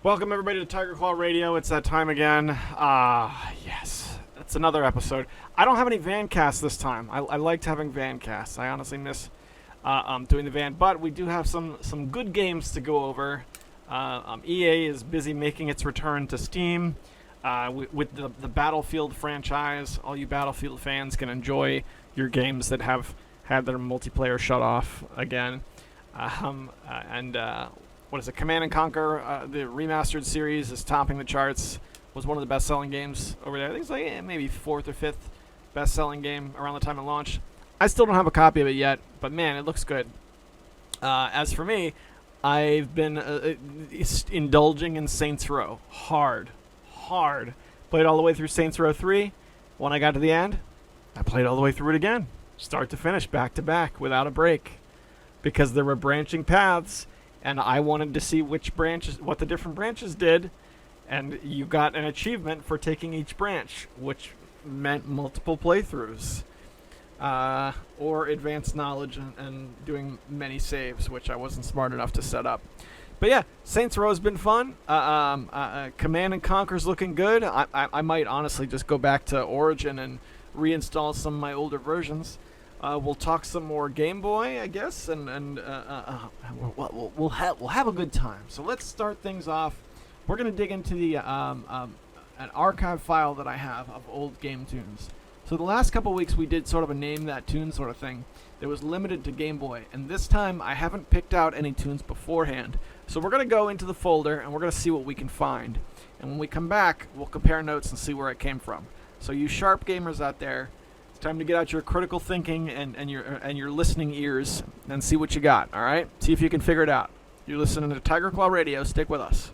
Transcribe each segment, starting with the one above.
Welcome everybody to Tiger Claw Radio. It's that time again. Yes, it's another episode. I don't have any van casts this time. I liked having van casts. I honestly miss doing the van, but we do have some good games to go over. EA is busy making its return to Steam with the Battlefield franchise. All you Battlefield fans can enjoy your games that have had their multiplayer shut off again. What is it? Command and Conquer, the remastered series, is topping the charts. Was one of the best-selling games over there. I think it's like maybe fourth or fifth best-selling game around the time it launched. I still don't have a copy of it yet, but man, it looks good. As for me, I've been indulging in Saints Row. Hard. Played all the way through Saints Row 3. When I got to the end, I played all the way through it again. Start to finish, back to back, without a break. Because there were branching paths, and I wanted to see what the different branches did, and you got an achievement for taking each branch, which meant multiple playthroughs, or advanced knowledge and doing many saves, which I wasn't smart enough to set up. But yeah, Saints Row has been fun. Command and Conquer's looking good. I might honestly just go back to Origin and reinstall some of my older versions. We'll talk some more Game Boy, I guess, and we'll have a good time. So let's start things off. We're gonna dig into the an archive file that I have of old game tunes. So the last couple weeks we did sort of a name that tune sort of thing that was limited to Game Boy, and this time I haven't picked out any tunes beforehand. So we're gonna go into the folder and we're gonna see what we can find. And when we come back, we'll compare notes and see where it came from. So you sharp gamers out there, time to get out your critical thinking and your listening ears and see what you got, all right? See if you can figure it out. You're listening to Tiger Claw Radio. Stick with us.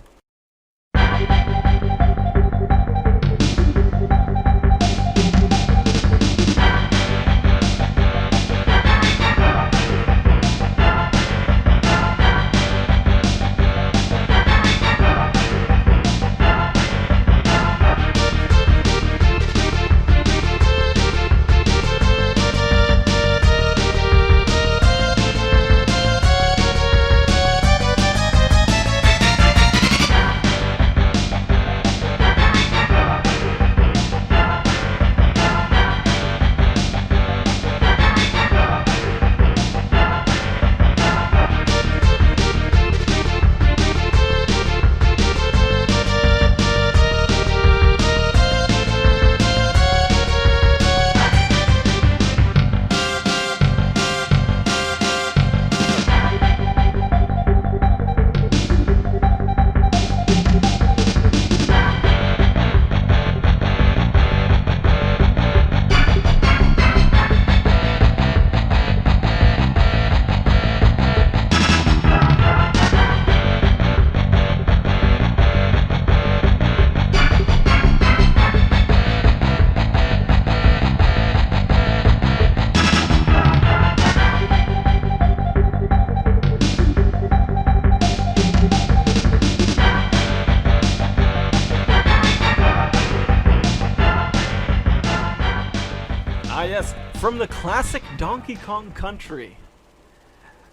From the classic Donkey Kong Country.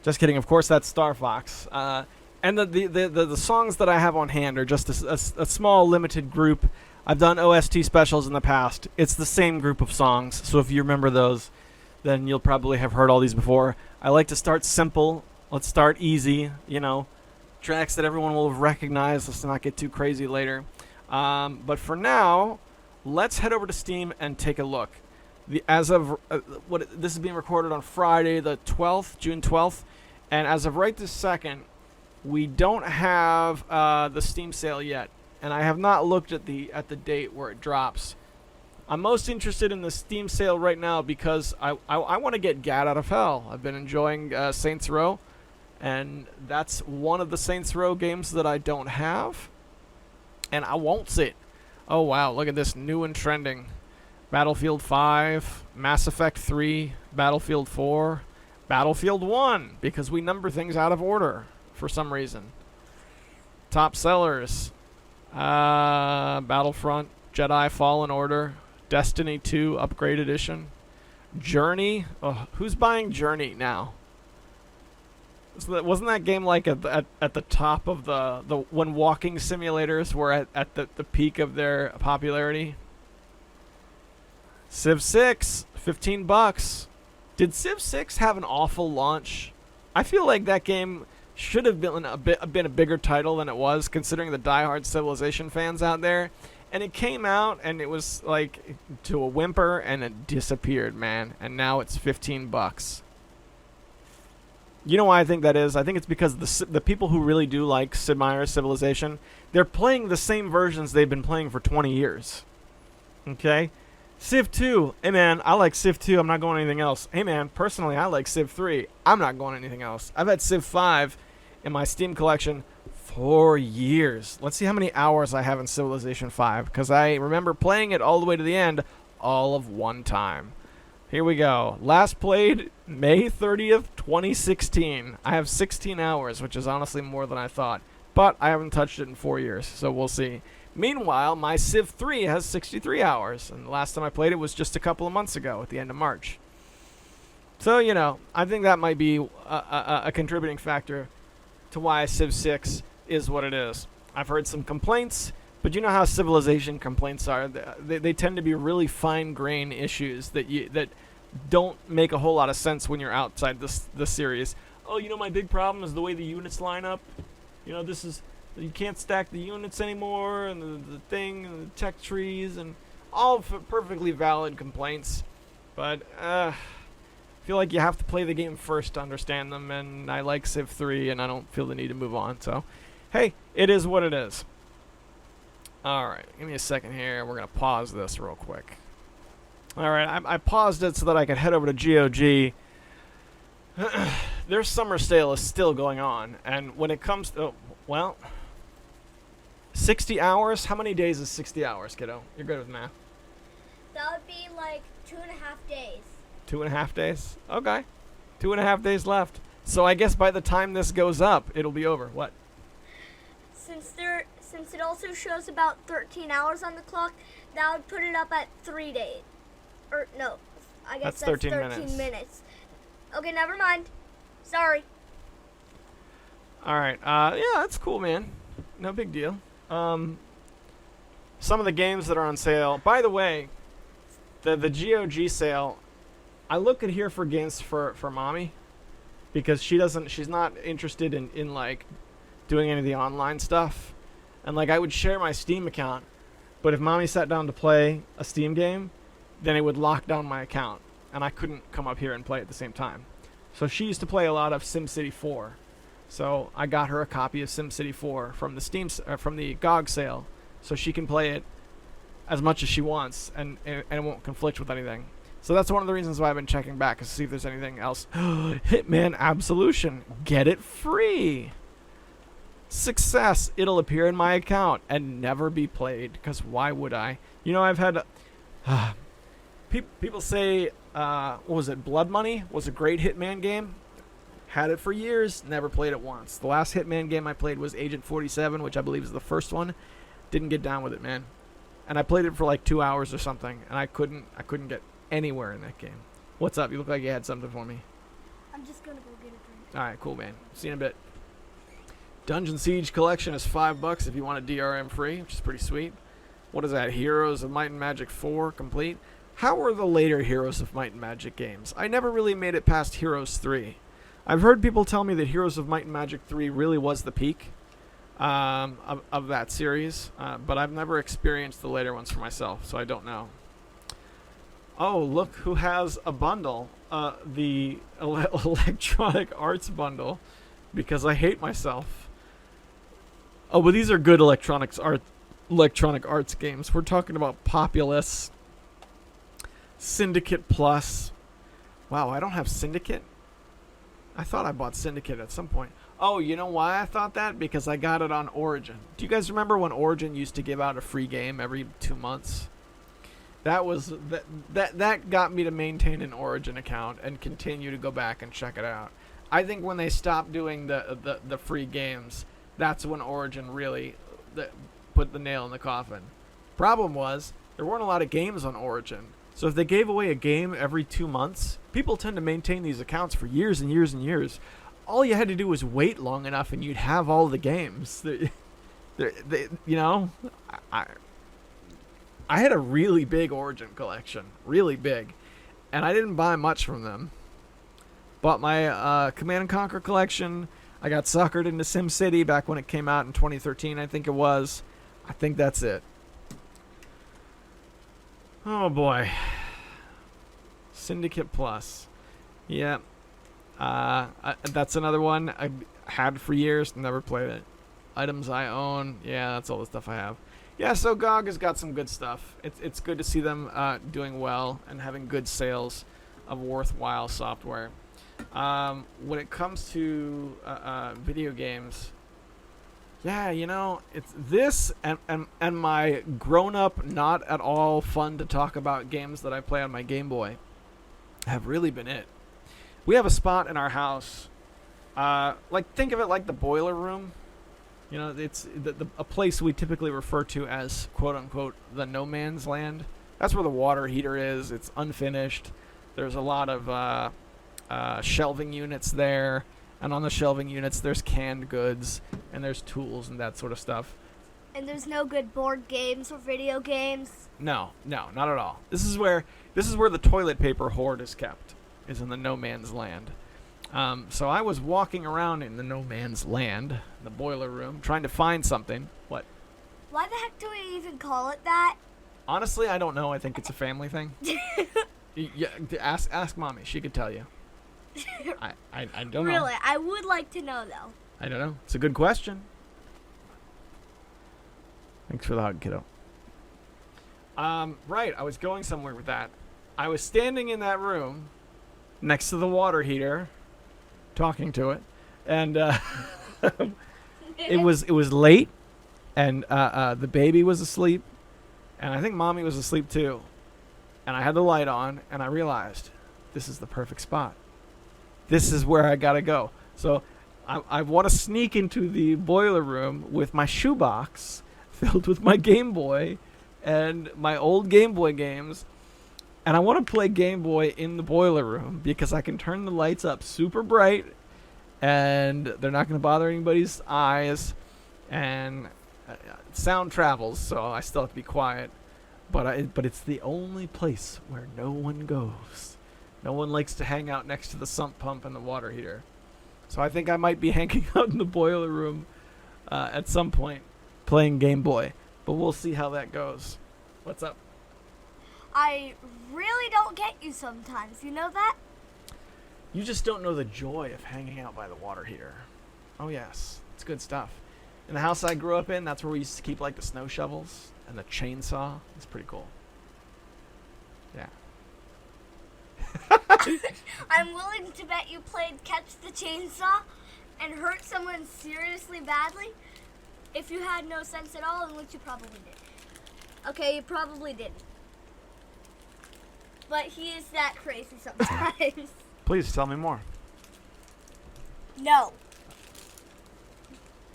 Just kidding, of course that's Star Fox. And the songs that I have on hand are just a small limited group. I've done OST specials in the past. It's the same group of songs, so if you remember those, then you'll probably have heard all these before. I like to start simple. Let's start easy, tracks that everyone will recognize. Let's not get too crazy later. But for now, let's head over to Steam and take a look. This is being recorded on Friday, the 12th, June 12th, and as of right this second, we don't have the Steam sale yet, and I have not looked at the date where it drops. I'm most interested in the Steam sale right now because I want to get Gat out of hell. I've been enjoying Saints Row, and that's one of the Saints Row games that I don't have, and I won't sit. Oh wow, look at this, new and trending. Battlefield 5, Mass Effect 3, Battlefield 4, Battlefield 1, because we number things out of order for some reason. Top sellers, Battlefront, Jedi Fallen Order, Destiny 2 Upgrade Edition, Journey. Oh, who's buying Journey now? Wasn't that game like at the top of the when walking simulators were at the peak of their popularity? Civ 6, $15. Did Civ 6 have an awful launch? I feel like that game should have been a bigger title than it was, considering the diehard Civilization fans out there. And it came out and it was like to a whimper and it disappeared, man. And now it's $15. You know why I think that is? I think it's because the people who really do like Sid Meier's Civilization, they're playing the same versions they've been playing for 20 years. Okay? Civ 2, hey man, I like Civ 2, I'm not going anything else. Hey man, personally, I like Civ 3, I'm not going anything else. I've had Civ 5 in my Steam collection for years. Let's see how many hours I have in Civilization 5, because I remember playing it all the way to the end, all of one time. Here we go. Last played May 30th, 2016. I have 16 hours, which is honestly more than I thought. But I haven't touched it in 4 years, so we'll see. Meanwhile, my Civ 3 has 63 hours, and the last time I played it was just a couple of months ago at the end of March. So, you know, I think that might be a contributing factor to why Civ 6 is what it is. I've heard some complaints, but you know how Civilization complaints are. They tend to be really fine-grained issues that don't make a whole lot of sense when you're outside this series. Oh, you know, my big problem is the way the units line up. You know, you can't stack the units anymore, and the thing, and the tech trees, and all perfectly valid complaints. But I feel like you have to play the game first to understand them, and I like Civ 3, and I don't feel the need to move on. So, hey, it is what it is. Alright, give me a second here. We're going to pause this real quick. Alright, I paused it so that I could head over to GOG. Their summer sale is still going on, and when it comes to, well, 60 hours? How many days is 60 hours, kiddo? You're good with math. That would be like 2.5 days. 2.5 days? Okay. 2.5 days left. So I guess by the time this goes up, it'll be over. What? Since it also shows about 13 hours on the clock, that would put it up at 3 days. Or no, I guess that's 13 minutes. Okay, never mind. Sorry. Alright, yeah, that's cool, man. No big deal. Some of the games that are on sale. By the way, the GOG sale, I look at here for games for mommy, because she's not interested in like doing any of the online stuff. And like I would share my Steam account, but if mommy sat down to play a Steam game, then it would lock down my account, and I couldn't come up here and play at the same time. So she used to play a lot of SimCity 4. So I got her a copy of SimCity 4 from the GOG sale, so she can play it as much as she wants, and it won't conflict with anything. So that's one of the reasons why I've been checking back, is to see if there's anything else. Hitman Absolution, get it free. Success, it'll appear in my account and never be played, because why would I? You know, I've had people say, what was it, Blood Money was a great Hitman game. Had it for years, never played it once. The last Hitman game I played was Agent 47, which I believe is the first one. Didn't get down with it, man. And I played it for like 2 hours or something, and I couldn't get anywhere in that game. What's up? You look like you had something for me. I'm just gonna go get a drink. Alright, cool, man. See you in a bit. Dungeon Siege Collection is $5 if you want a DRM free, which is pretty sweet. What is that? Heroes of Might and Magic 4 complete. How were the later Heroes of Might and Magic games? I never really made it past Heroes 3. I've heard people tell me that Heroes of Might and Magic 3 really was the peak of that series, but I've never experienced the later ones for myself, so I don't know. Oh, look who has a bundle, the Electronic Arts bundle, because I hate myself. Oh, but these are good Electronic Arts games. We're talking about Populous, Syndicate Plus. Wow, I don't have Syndicate? I thought I bought Syndicate at some point. Oh, you know why I thought that? Because I got it on Origin. Do you guys remember when Origin used to give out a free game every 2 months? That got me to maintain an Origin account and continue to go back and check it out. I think when they stopped doing the free games, that's when Origin really put the nail in the coffin. Problem was, there weren't a lot of games on Origin. So if they gave away a game every 2 months, people tend to maintain these accounts for years and years and years. all you had to do was wait long enough, and you'd have all the games. You know, I had a really big Origin collection, really big, and I didn't buy much from them. Bought my Command and Conquer collection. I got suckered into SimCity back when it came out in 2013, I think it was. I think that's it. Oh boy. Syndicate Plus. Yeah. That's another one I had for years, never played it. Items I own. Yeah, that's all the stuff I have. Yeah, so GOG has got some good stuff. It's good to see them doing well and having good sales of worthwhile software. When it comes to video games, yeah, you know, it's this and my grown-up, not at all fun to talk about games that I play on my Game Boy have really been it. We have a spot in our house, like think of it like the boiler room. You know, it's a place we typically refer to as quote-unquote the no man's land. That's where the water heater is. It's unfinished. There's a lot of shelving units there, and on the shelving units there's canned goods and there's tools and that sort of stuff. And there's no good board games or video games. No, not at all. This is where the toilet paper hoard is kept, is in the no man's land. So I was walking around in the no man's land, the boiler room, trying to find something. What? Why the heck do we even call it that? Honestly, I don't know. I think it's a family thing. Yeah, ask Mommy. She could tell you. I don't know. Really, I would like to know, though. I don't know. It's a good question. Thanks for the hug, kiddo. Right, I was going somewhere with that. I was standing in that room next to the water heater, talking to it, and it was late, and the baby was asleep, and I think Mommy was asleep too, and I had the light on, and I realized this is the perfect spot. This is where I gotta go. So I want to sneak into the boiler room with my shoebox filled with my Game Boy and my old Game Boy games. And I want to play Game Boy in the boiler room because I can turn the lights up super bright and they're not going to bother anybody's eyes. And sound travels, so I still have to be quiet. But it's the only place where no one goes. No one likes to hang out next to the sump pump and the water heater. So I think I might be hanging out in the boiler room at some point playing Game Boy. But we'll see how that goes. What's up? I really don't get you sometimes. You know that? You just don't know the joy of hanging out by the water heater. Oh, yes. It's good stuff. In the house I grew up in, that's where we used to keep, like, the snow shovels and the chainsaw. It's pretty cool. Yeah. I'm willing to bet you played Catch the Chainsaw and hurt someone seriously badly if you had no sense at all, in which you probably did. Okay, you probably didn't. But he is that crazy sometimes. Please tell me more. No.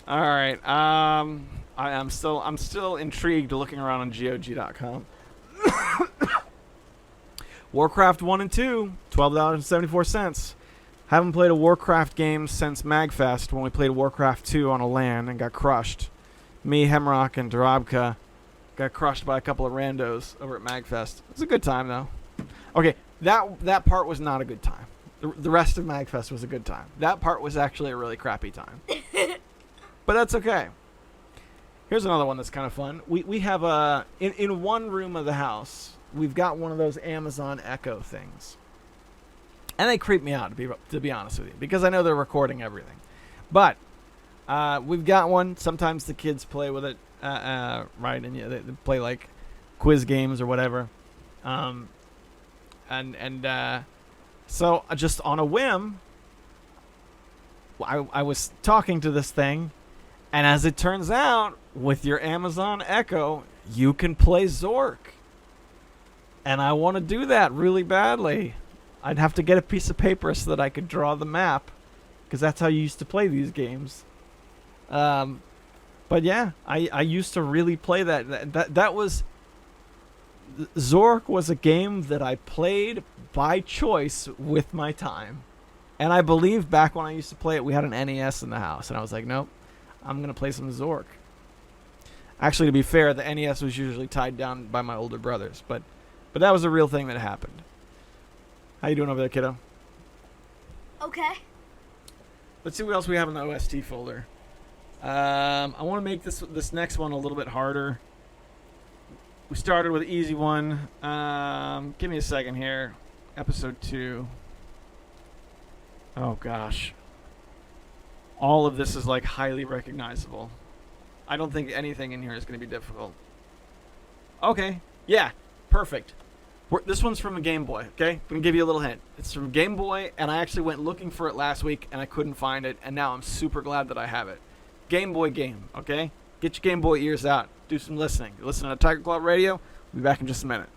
All right. I'm still intrigued looking around on GOG.com. Warcraft 1 and 2, $12.74. Haven't played a Warcraft game since MagFest when we played Warcraft 2 on a LAN and got crushed. Me, Hemrock, and Darabka got crushed by a couple of randos over at MagFest. It was a good time, though. Okay, that part was not a good time. The rest of MagFest was a good time. That part was actually a really crappy time. But that's okay. Here's another one that's kind of fun. We have in one room of the house, we've got one of those Amazon Echo things. And they creep me out, to be honest with you, because I know they're recording everything. But we've got one. Sometimes the kids play with it, right? And yeah, they play like quiz games or whatever. So just on a whim, I was talking to this thing, and as it turns out, with your Amazon Echo, you can play Zork. And I want to do that really badly. I'd have to get a piece of paper so that I could draw the map, because that's how you used to play these games. But yeah, I used to really play that. That was... Zork was a game that I played by choice with my time. And I believe back when I used to play it, we had an NES in the house. And I was like, nope, I'm going to play some Zork. Actually, to be fair, the NES was usually tied down by my older brothers. But that was a real thing that happened. How you doing over there, kiddo? Okay. Let's see what else we have in the OST folder. I want to make this next one a little bit harder. We started with an easy one. Give me a second here. Episode 2. Oh, gosh. All of this is, like, highly recognizable. I don't think anything in here is going to be difficult. Okay. Yeah. Perfect. This one's from a Game Boy, okay? I'm going to give you a little hint. It's from Game Boy, and I actually went looking for it last week, and I couldn't find it, and now I'm super glad that I have it. Game Boy game, okay? Get your Game Boy ears out. Do some listening. You're listening to Tiger Club Radio. We'll be back in just a minute.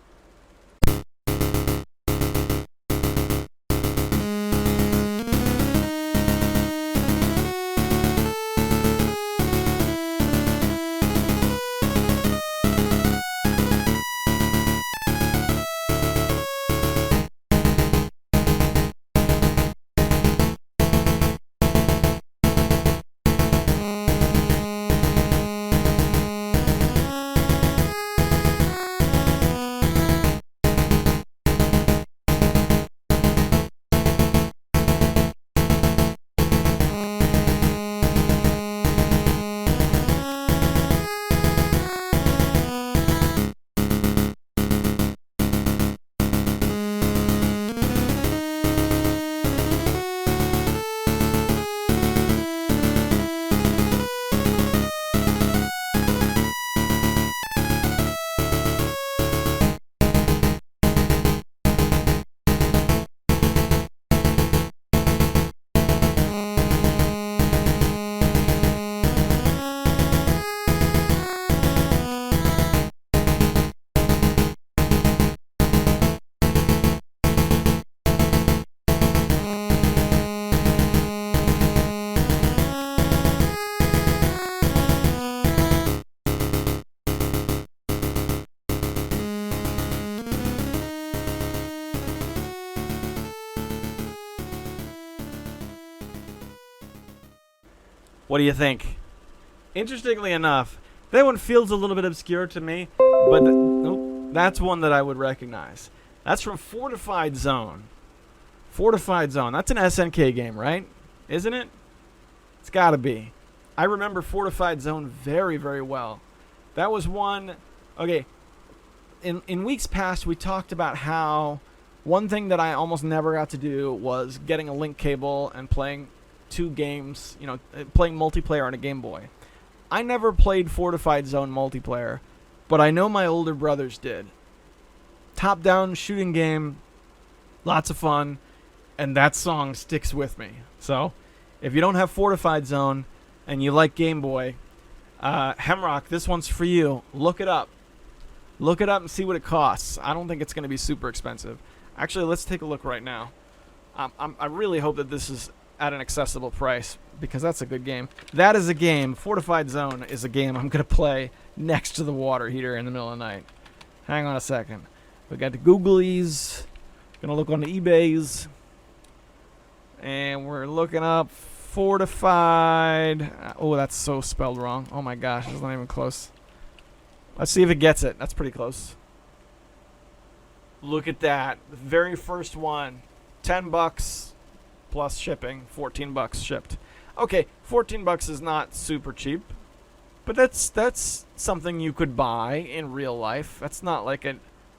What do you think? Interestingly enough, that one feels a little bit obscure to me, but nope, that's one that I would recognize. That's from Fortified Zone. Fortified Zone. That's an SNK game, right? Isn't it? It's got to be. I remember Fortified Zone very, very well. That was one... Okay, in weeks past, we talked about how one thing that I almost never got to do was getting a link cable and playing 2 games, playing multiplayer on a Game Boy. I never played Fortified Zone multiplayer, but I know my older brothers did. Top-down shooting game, lots of fun, and that song sticks with me. So, if you don't have Fortified Zone and you like Game Boy, Hemrock, this one's for you. Look it up. Look it up and see what it costs. I don't think it's going to be super expensive. Actually, let's take a look right now. I really hope that this is at an accessible price, because that's a good game. That is a game. Fortified Zone is a game I'm going to play next to the water heater in the middle of the night. Hang on a second. We got the Googlies. Going to look on the eBays. And we're looking up Fortified. Oh, that's so spelled wrong. Oh my gosh, it's not even close. Let's see if it gets it. That's pretty close. Look at that. The very first one. $10 plus shipping. $14 shipped. Okay, $14 is not super cheap, but that's something you could buy in real life. That's not like a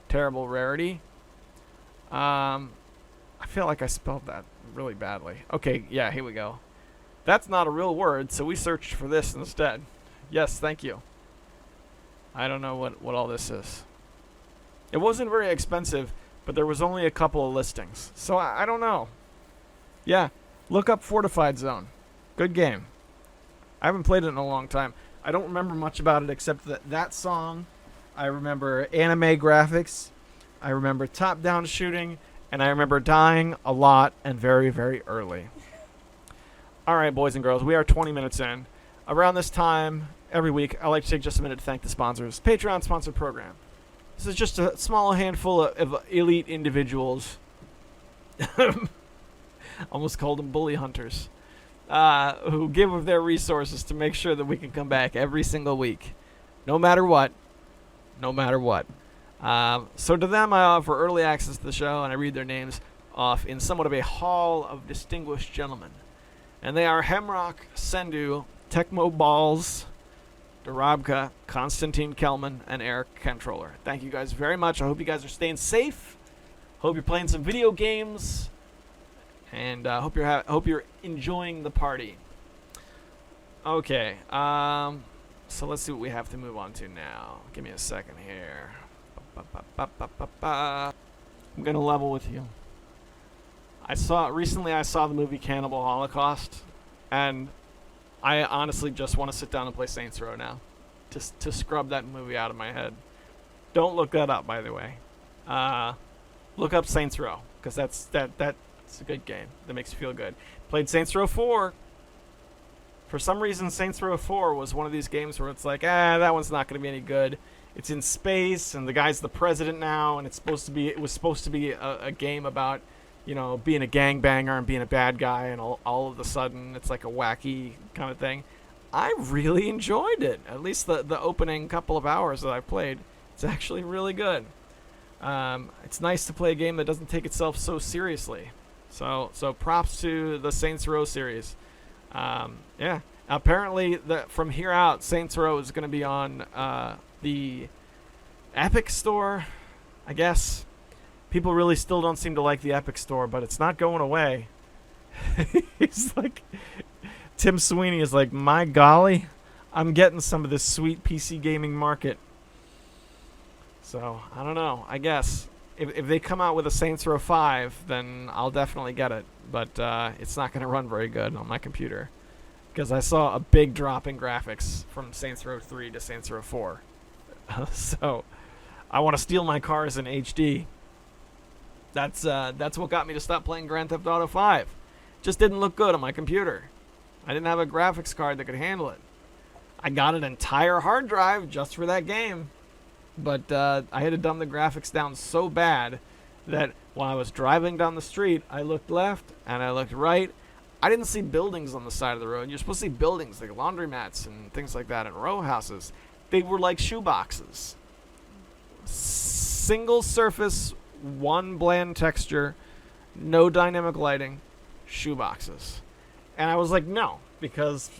terrible rarity. I feel like I spelled that really badly. Okay, yeah, here we go. That's not a real word, so we searched for this instead. Yes, thank you. I don't know what all this is. It wasn't very expensive, but there was only a couple of listings, so I don't know. Yeah, look up Fortified Zone. Good game. I haven't played it in a long time. I don't remember much about it except that song. I remember anime graphics. I remember top-down shooting. And I remember dying a lot and very, very early. All right, boys and girls, we are 20 minutes in. Around this time, every week, I like to take just a minute to thank the sponsors. Patreon sponsored program. This is just a small handful of elite individuals Almost called them bully hunters. Who give of their resources to make sure that we can come back every single week. No matter what. No matter what. So to them, I offer early access to the show, and I read their names off in somewhat of a hall of distinguished gentlemen. And they are Hemrock, Sendu, Tecmo Balls, Darabka, Konstantin Kelman, and Eric Controller. Thank you guys very much. I hope you guys are staying safe. Hope you're playing some video games. And hope you're enjoying the party. Okay, so let's see what we have to move on to now. Give me a second here. I'm gonna level with you. Recently I saw the movie Cannibal Holocaust, and I honestly just want to sit down and play Saints Row now, just to scrub that movie out of my head. Don't look that up, by the way. Look up Saints Row, because that's a good game that makes you feel good. Played Saints Row 4. For some reason, Saints Row 4 was one of these games where it's like, that one's not going to be any good. It's in space, and the guy's the president now, and it was supposed to be a game about, being a gangbanger and being a bad guy, and all of a sudden it's like a wacky kind of thing. I really enjoyed it. At least the opening couple of hours that I played. It's actually really good. It's nice to play a game that doesn't take itself so seriously. So props to the Saints Row series. Yeah. Apparently, from here out, Saints Row is going to be on the Epic Store, I guess. People really still don't seem to like the Epic Store, but it's not going away. He's like, Tim Sweeney is like, my golly, I'm getting some of this sweet PC gaming market. So, I don't know. I guess if they come out with a Saints Row 5, then I'll definitely get it. But it's not going to run very good on my computer, because I saw a big drop in graphics from Saints Row 3 to Saints Row 4. So, I want to steal my cars in HD. That's what got me to stop playing Grand Theft Auto 5. Just didn't look good on my computer. I didn't have a graphics card that could handle it. I got an entire hard drive just for that game. But I had to dumb the graphics down so bad that while I was driving down the street, I looked left and I looked right. I didn't see buildings on the side of the road. You're supposed to see buildings like laundromats and things like that and row houses. They were like shoeboxes. Single surface, one bland texture, no dynamic lighting, shoeboxes. And I was like, no, because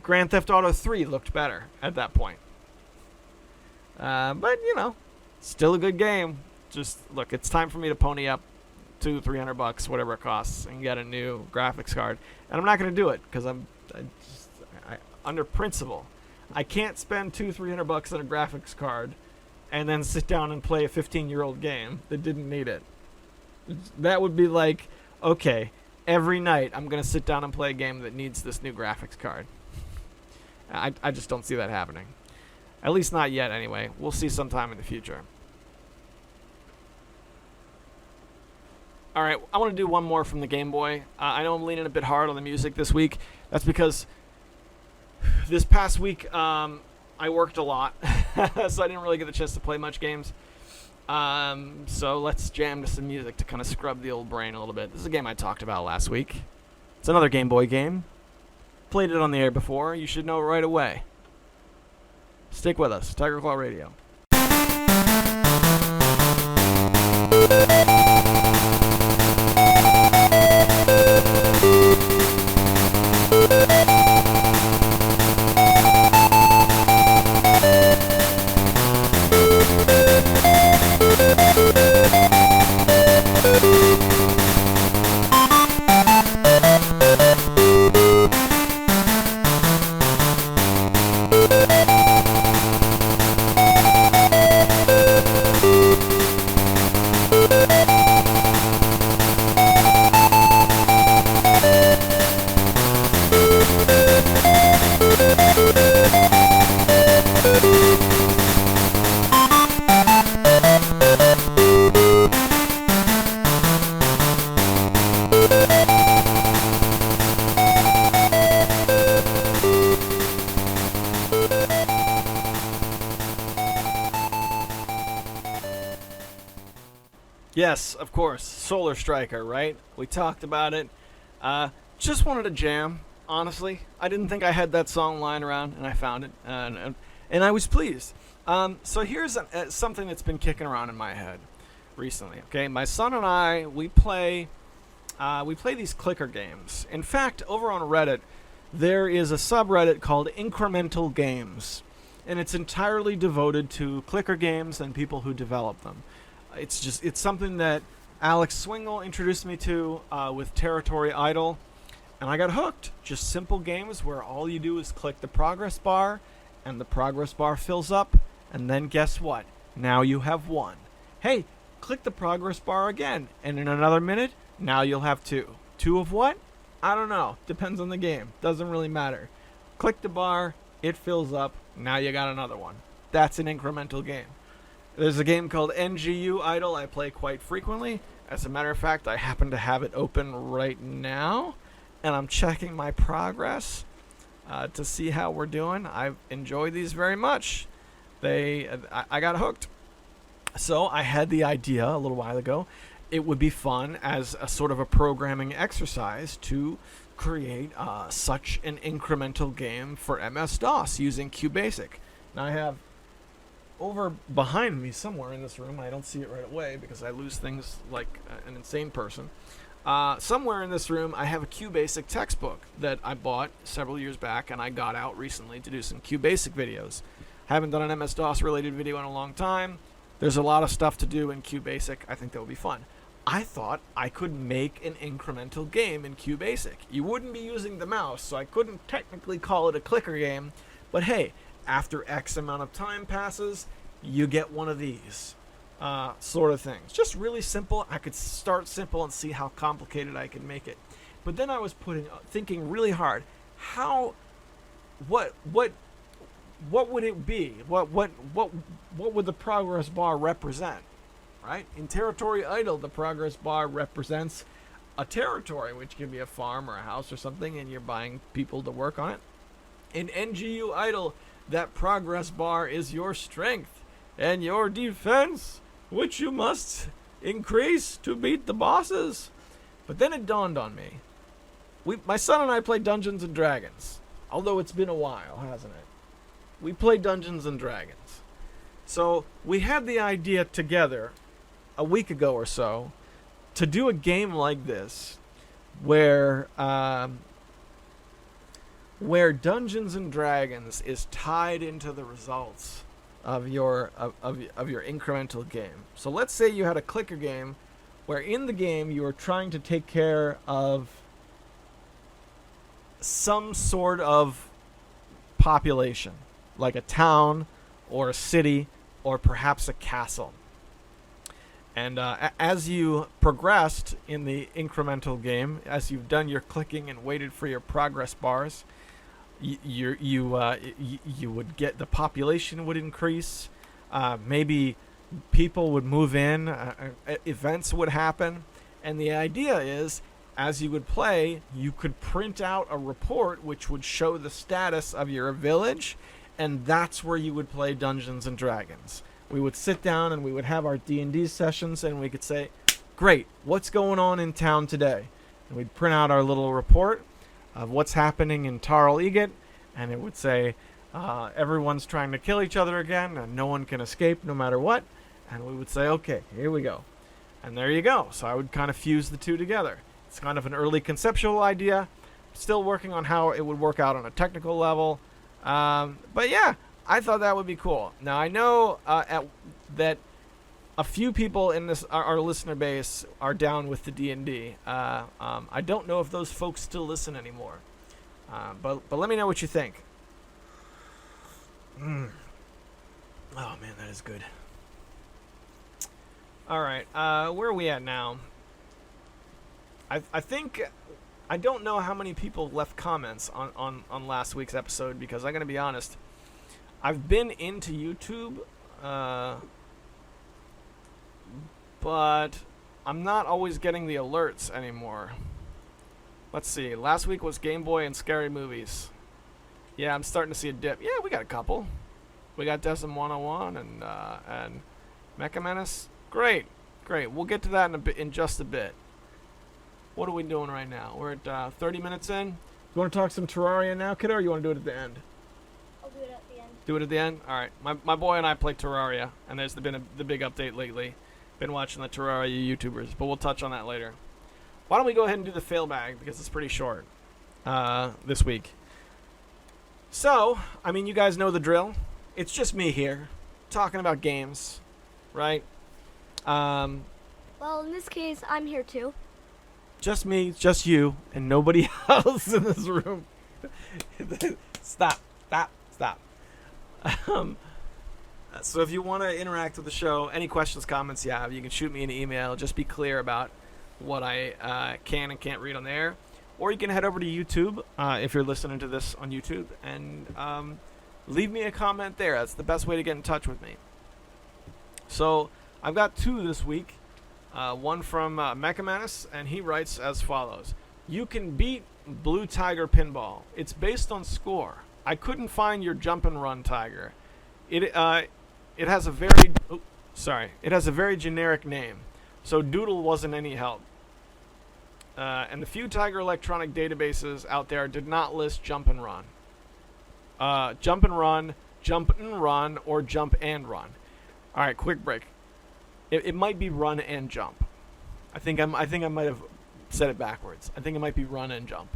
Grand Theft Auto 3 looked better at that point. But, still a good game. Just, look, it's time for me to pony up $200-300, whatever it costs, and get a new graphics card. And I'm not going to do it, because I under principle, I can't spend $200-300 on a graphics card and then sit down and play a 15-year-old game that didn't need it. That would be like, okay, every night I'm going to sit down and play a game that needs this new graphics card. I just don't see that happening. At least not yet, anyway. We'll see sometime in the future. Alright, I want to do one more from the Game Boy. I know I'm leaning a bit hard on the music this week. That's because this past week I worked a lot, so I didn't really get the chance to play much games. So let's jam to some music to kind of scrub the old brain a little bit. This is a game I talked about last week. It's another Game Boy game. Played it on the air before. You should know right away. Stick with us. Tiger Claw Radio. Yes, of course. Solar Striker, right? We talked about it. Just wanted to jam, honestly. I didn't think I had that song lying around, and I found it, and I was pleased. So here's something that's been kicking around in my head recently. Okay, my son and I, we play these clicker games. In fact, over on Reddit, there is a subreddit called Incremental Games, and it's entirely devoted to clicker games and people who develop them. It's something that Alex Swingle introduced me to with Territory Idle, and I got hooked. Just simple games where all you do is click the progress bar, and the progress bar fills up, and then guess what? Now you have one. Hey, click the progress bar again, and in another minute, now you'll have two. Two of what? I don't know. Depends on the game. Doesn't really matter. Click the bar, it fills up, now you got another one. That's an incremental game. There's a game called NGU Idle I play quite frequently. As a matter of fact, I happen to have it open right now, and I'm checking my progress to see how we're doing. I enjoy these very much. I got hooked. So I had the idea a little while ago. It would be fun as a sort of a programming exercise to create such an incremental game for MS-DOS using QBasic. Now I have over behind me somewhere in this room, I don't see it right away because I lose things like an insane person. Somewhere in this room, I have a QBasic textbook that I bought several years back, and I got out recently to do some QBasic videos. Haven't done an MS-DOS related video in a long time. There's a lot of stuff to do in QBasic. I think that would be fun. I thought I could make an incremental game in QBasic. You wouldn't be using the mouse, so I couldn't technically call it a clicker game, but hey, after X amount of time passes, you get one of these sort of things. Just really simple. I could start simple and see how complicated I could make it. But then I was thinking really hard. What would it be? What would the progress bar represent? Right? In Territory Idle, the progress bar represents a territory, which can be a farm or a house or something, and you're buying people to work on it. In NGU Idle, that progress bar is your strength and your defense, which you must increase to beat the bosses. But then it dawned on me. My son and I play Dungeons and Dragons, although it's been a while, hasn't it? We play Dungeons and Dragons. So we had the idea together a week ago or so to do a game like this where Dungeons and Dragons is tied into the results of your incremental game. So let's say you had a clicker game where in the game you were trying to take care of some sort of population, like a town or a city or perhaps a castle. And as you progressed in the incremental game, as you've done your clicking and waited for your progress bars, you would get, the population would increase. Maybe people would move in. Events would happen. And the idea is, as you would play, you could print out a report which would show the status of your village, and that's where you would play Dungeons and Dragons. We would sit down and we would have our D&D sessions, and we could say, great, what's going on in town today? And we'd print out our little report of what's happening in Tarl Egat, and it would say, everyone's trying to kill each other again, and no one can escape no matter what. And we would say, okay, here we go. And there you go. So I would kind of fuse the two together. It's kind of an early conceptual idea. Still working on how it would work out on a technical level. But yeah, I thought that would be cool. Now I know that a few people in our listener base are down with the D&D. I don't know if those folks still listen anymore. But let me know what you think. Oh man, that is good. All right, where are we at now? I think, I don't know how many people left comments on last week's episode, because I'm going to be honest, I've been into YouTube, but I'm not always getting the alerts anymore. Let's see, last week was Game Boy and Scary Movies. Yeah, I'm starting to see a dip. Yeah, we got a couple. We got Desm 101 and Mecha Menace. Great. Great. We'll get to that in just a bit. What are we doing right now? We're at 30 minutes in. You want to talk some Terraria now, kiddo, or you want to do it at the end? I'll do it at the end. Do it at the end? All right. My boy and I play Terraria, and there's been the big update lately. Been watching the Terraria YouTubers, but we'll touch on that later. Why don't we go ahead and do the fail bag, because it's pretty short this week. So, I mean, you guys know the drill. It's just me here, talking about games, right? Well, in this case, I'm here too. Just me, just you, and nobody else in this room. Stop. So if you want to interact with the show, any questions, comments you have, you can shoot me an email. Just be clear about what I can and can't read on there. Or you can head over to YouTube if you're listening to this on YouTube and leave me a comment there. That's the best way to get in touch with me. So I've got 2 this week. One from Mechamanus, and he writes as follows. You can beat Blue Tiger Pinball. It's based on score. I couldn't find your jump and run Tiger. It has a very generic name, so Doodle wasn't any help. And the few Tiger Electronic databases out there did not list jump and run. Jump and run, or jump and run. All right, quick break. It might be run and jump. I think I might have said it backwards. I think it might be run and jump.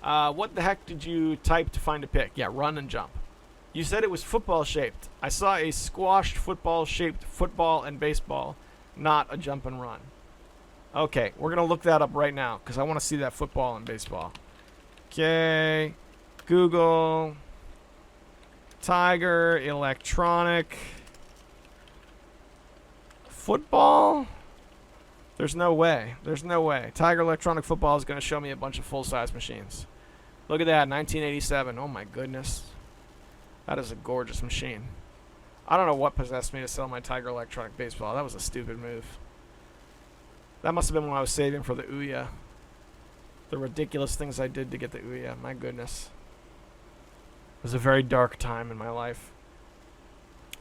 What the heck did you type to find a pic? Yeah, run and jump. You said it was football shaped. I saw a squashed football shaped football and baseball, not a jump and run. Okay, we're gonna look that up right now because I want to see that football and baseball. Okay, Google Tiger Electronic football. There's no way. Tiger Electronic Football is going to show me a bunch of full-size machines. Look at that, 1987. Oh my goodness. That is a gorgeous machine. I don't know what possessed me to sell my Tiger Electronic Baseball. That was a stupid move. That must have been when I was saving for the Ouya. The ridiculous things I did to get the Ouya. My goodness. It was a very dark time in my life.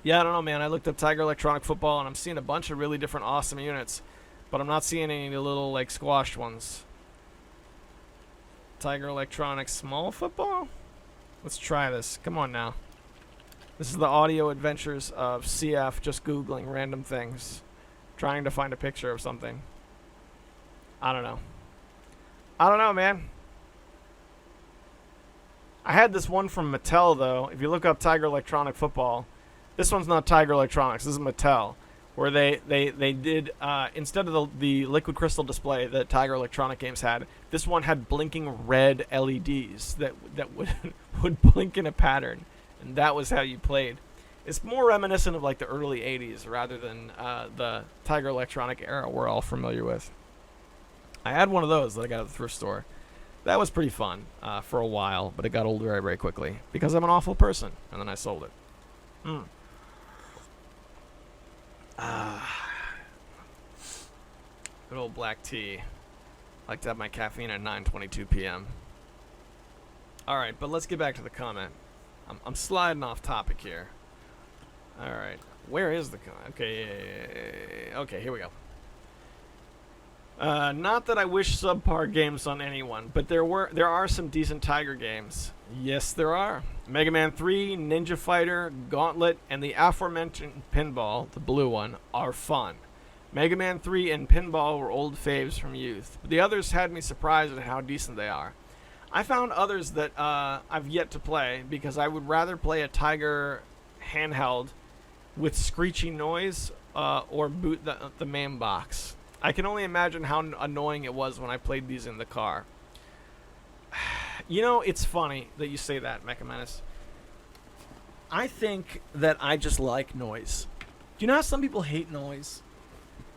Yeah, I don't know, man. I looked up Tiger Electronic Football, and I'm seeing a bunch of really different awesome units. But I'm not seeing any of the little, like, squashed ones. Tiger Electronic Small Football? Let's try this. Come on now. This is the audio adventures of CF just Googling random things. Trying to find a picture of something. I don't know, man. I had this one from Mattel, though. If you look up Tiger Electronic Football, this one's not Tiger Electronics. This is Mattel. Where they did, instead of the liquid crystal display that Tiger Electronic Games had, this one had blinking red LEDs that would blink in a pattern. And that was how you played. It's more reminiscent of like the early 80s rather than the Tiger Electronic era we're all familiar with. I had one of those that I got at the thrift store. That was pretty fun for a while, but it got old very, very quickly because I'm an awful person, and then I sold it. Good old black tea. I like to have my caffeine at 9:22 p.m. All right, but let's get back to the comment. I'm sliding off topic here. All right, where is the comment? Okay, here we go. Not that I wish subpar games on anyone, but there are some decent Tiger games. Yes, there are. Mega Man 3, Ninja Fighter, Gauntlet, and the aforementioned Pinball, the blue one, are fun. Mega Man 3 and Pinball were old faves from youth, but the others had me surprised at how decent they are. I found others that I've yet to play because I would rather play a Tiger handheld with screechy noise or boot the main box. I can only imagine how annoying it was when I played these in the car. You know, it's funny that you say that, Mechamanus. I think that I just like noise. Do you know how some people hate noise?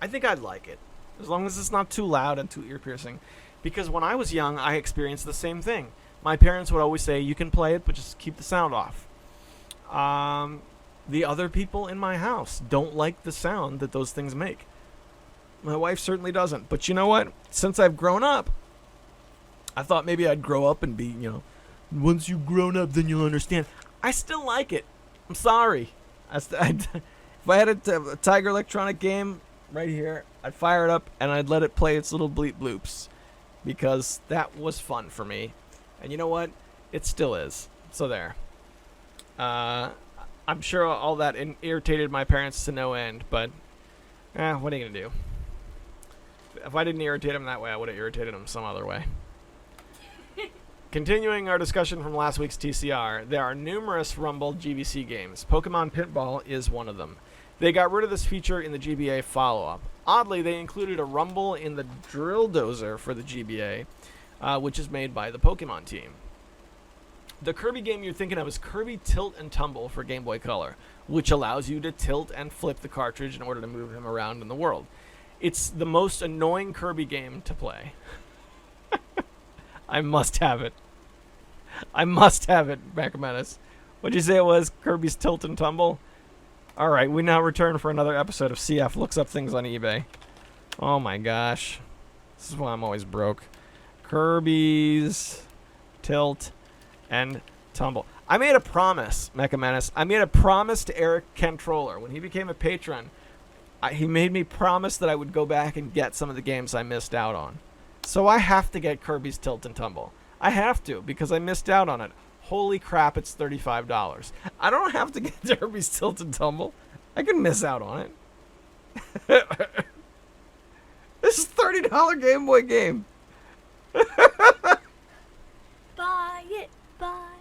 I think I'd like it, as long as it's not too loud and too ear-piercing. Because when I was young, I experienced the same thing. My parents would always say, you can play it, but just keep the sound off. The other people in my house don't like the sound that those things make. My wife certainly doesn't. But you know what? Since I've grown up, I thought maybe I'd grow up and be, once you've grown up, then you'll understand. I still like it. I'm sorry. If I had a Tiger Electronic game right here. I'd fire it up, and I'd let it play its little bleep bloops, because that was fun for me. And you know what? It still is. So there. I'm sure all that irritated my parents to no end, but what are you going to do? If I didn't irritate them that way, I would have irritated them some other way. Continuing our discussion from last week's TCR, there are numerous Rumble GBC games. Pokemon Pinball is one of them. They got rid of this feature in the GBA follow-up. Oddly, they included a Rumble in the Drill Dozer for the GBA, which is made by the Pokemon team. The Kirby game you're thinking of is Kirby Tilt and Tumble for Game Boy Color, which allows you to tilt and flip the cartridge in order to move him around in the world. It's the most annoying Kirby game to play. I must have it. I must have it, Menace. What'd you say it was? Kirby's Tilt and Tumble? Alright, we now return for another episode of CF Looks Up Things on eBay. Oh my gosh. This is why I'm always broke. Kirby's Tilt and Tumble. I made a promise, Menace. I made a promise to Eric Kentroller. When he became a patron, he made me promise that I would go back and get some of the games I missed out on. So I have to get Kirby's Tilt and Tumble. I have to, because I missed out on it. Holy crap, it's $35. I don't have to get Kirby's Tilt and Tumble. I can miss out on it. This is a $30 Game Boy game. Buy it, buy.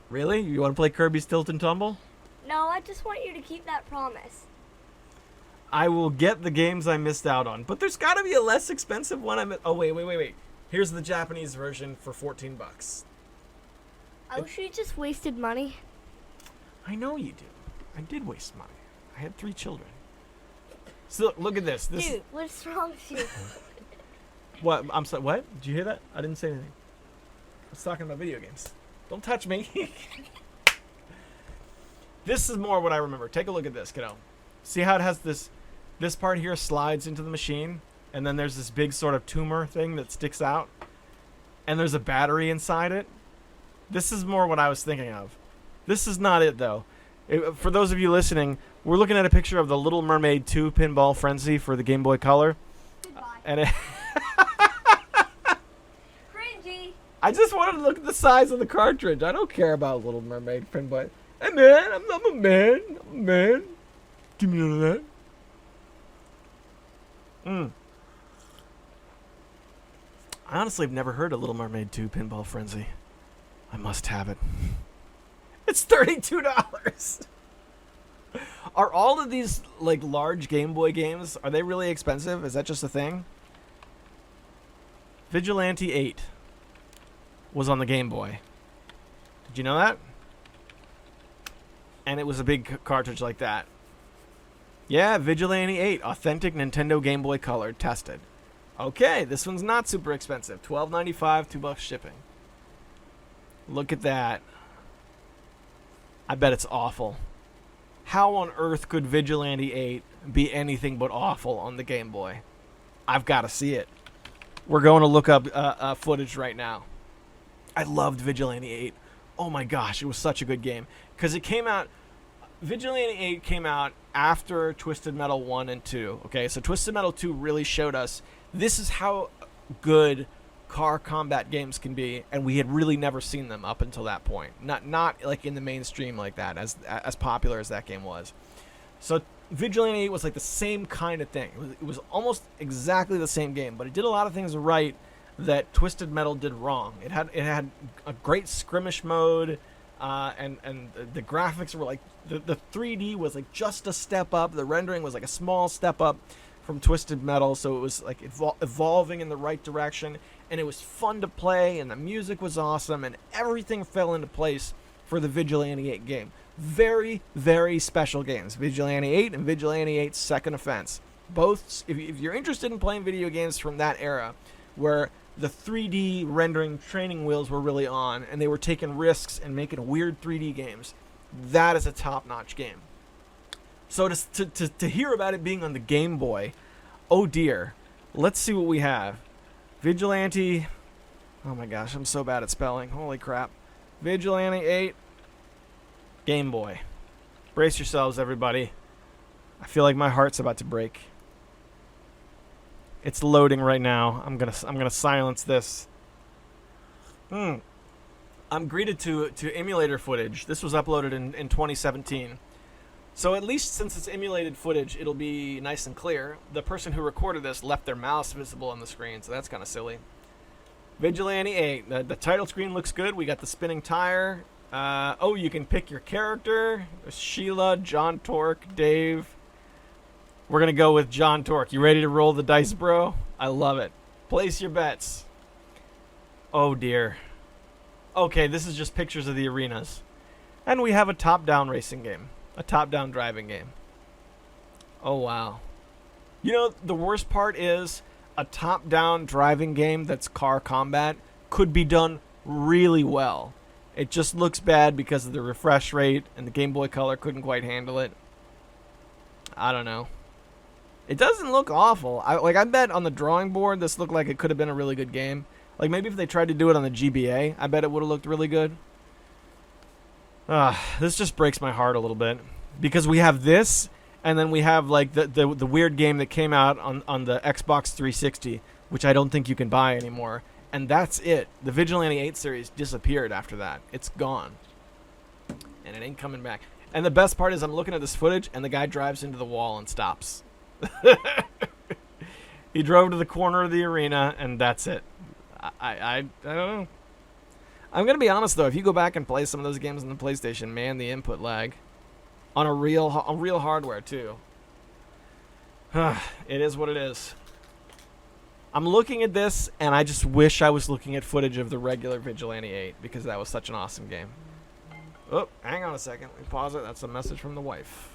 Really? You want to play Kirby's Tilt and Tumble? No, I just want you to keep that promise. I will get the games I missed out on. But there's got to be a less expensive one. Oh, wait. Here's the Japanese version for $14. I wish you just wasted money. I know you do. I did waste money. I had 3 children. So look at this. Dude, what's wrong with you? What? I'm sorry. What? Did you hear that? I didn't say anything. I was talking about video games. Don't touch me. This is more what I remember. Take a look at this, kiddo. See how it has this part here slides into the machine, and then there's this big sort of tumor thing that sticks out, and there's a battery inside it. This is more what I was thinking of. This is not it, though. For those of you listening, we're looking at a picture of the Little Mermaid 2 Pinball Frenzy for the Game Boy Color. Goodbye. And it Cringy. I just wanted to look at the size of the cartridge. I don't care about Little Mermaid Pinball. Hey, man, I'm a man. I'm a man. Give me none of that. I honestly have never heard of Little Mermaid 2 Pinball Frenzy. I must have it. It's $32. Are all of these like large Game Boy games, are they really expensive? Is that just a thing? Vigilante 8 was on the Game Boy. Did you know that? And it was a big cartridge like that. Yeah, Vigilante 8, authentic Nintendo Game Boy Color, tested. Okay, this one's not super expensive. $12.95, $2 shipping. Look at that. I bet it's awful. How on earth could Vigilante 8 be anything but awful on the Game Boy? I've got to see it. We're going to look up footage right now. I loved Vigilante 8. Oh my gosh, it was such a good game. Because it came out... Vigilante 8 came out after Twisted Metal 1 and 2. Okay, so Twisted Metal 2 really showed us this is how good car combat games can be, and we had really never seen them up until that point. Not like in the mainstream like that, as popular as that game was. So Vigilante 8 was like the same kind of thing. It was almost exactly the same game, but it did a lot of things right that Twisted Metal did wrong. It had a great skirmish mode, and the graphics were like the 3D was like just a step up. The rendering was like a small step up from Twisted Metal, so it was like evolving in the right direction, and it was fun to play, and the music was awesome, and everything fell into place for the Vigilante 8 game. Very, very special games, Vigilante 8 and Vigilante 8 Second Offense. Both, if you're interested in playing video games from that era, where the 3D rendering training wheels were really on, and they were taking risks and making weird 3D games, that is a top-notch game. So to hear about it being on the Game Boy, oh dear. Let's see what we have. Vigilante. Oh my gosh, I'm so bad at spelling. Holy crap. Vigilante 8. Game Boy. Brace yourselves, everybody. I feel like my heart's about to break. It's loading right now. I'm gonna silence this. I'm greeted to emulator footage. This was uploaded in 2017. So at least since it's emulated footage, it'll be nice and clear. The person who recorded this left their mouse visible on the screen, so that's kind of silly. Vigilante 8. The title screen looks good. We got the spinning tire. Oh, you can pick your character. There's Sheila, John Torque, Dave. We're going to go with John Torque. You ready to roll the dice, bro? I love it. Place your bets. Oh, dear. Okay, this is just pictures of the arenas. And we have a top-down racing game. A top-down driving game. Oh, wow. You know, the worst part is a top-down driving game that's car combat could be done really well. It just looks bad because of the refresh rate, and the Game Boy Color couldn't quite handle it. I don't know. It doesn't look awful. I bet on the drawing board this looked like it could have been a really good game. Like maybe if they tried to do it on the GBA, I bet it would have looked really good. This just breaks my heart a little bit. Because we have this, and then we have like the weird game that came out on the Xbox 360, which I don't think you can buy anymore. And that's it. The Vigilante 8 series disappeared after that. It's gone. And it ain't coming back. And the best part is I'm looking at this footage, and the guy drives into the wall and stops. He drove to the corner of the arena, and that's it. I don't know. I'm going to be honest, though. If you go back and play some of those games on the PlayStation, man, the input lag. On real hardware, too. It is what it is. I'm looking at this, and I just wish I was looking at footage of the regular Vigilante 8, because that was such an awesome game. Oh, hang on a second. Let me pause it. That's a message from the wife.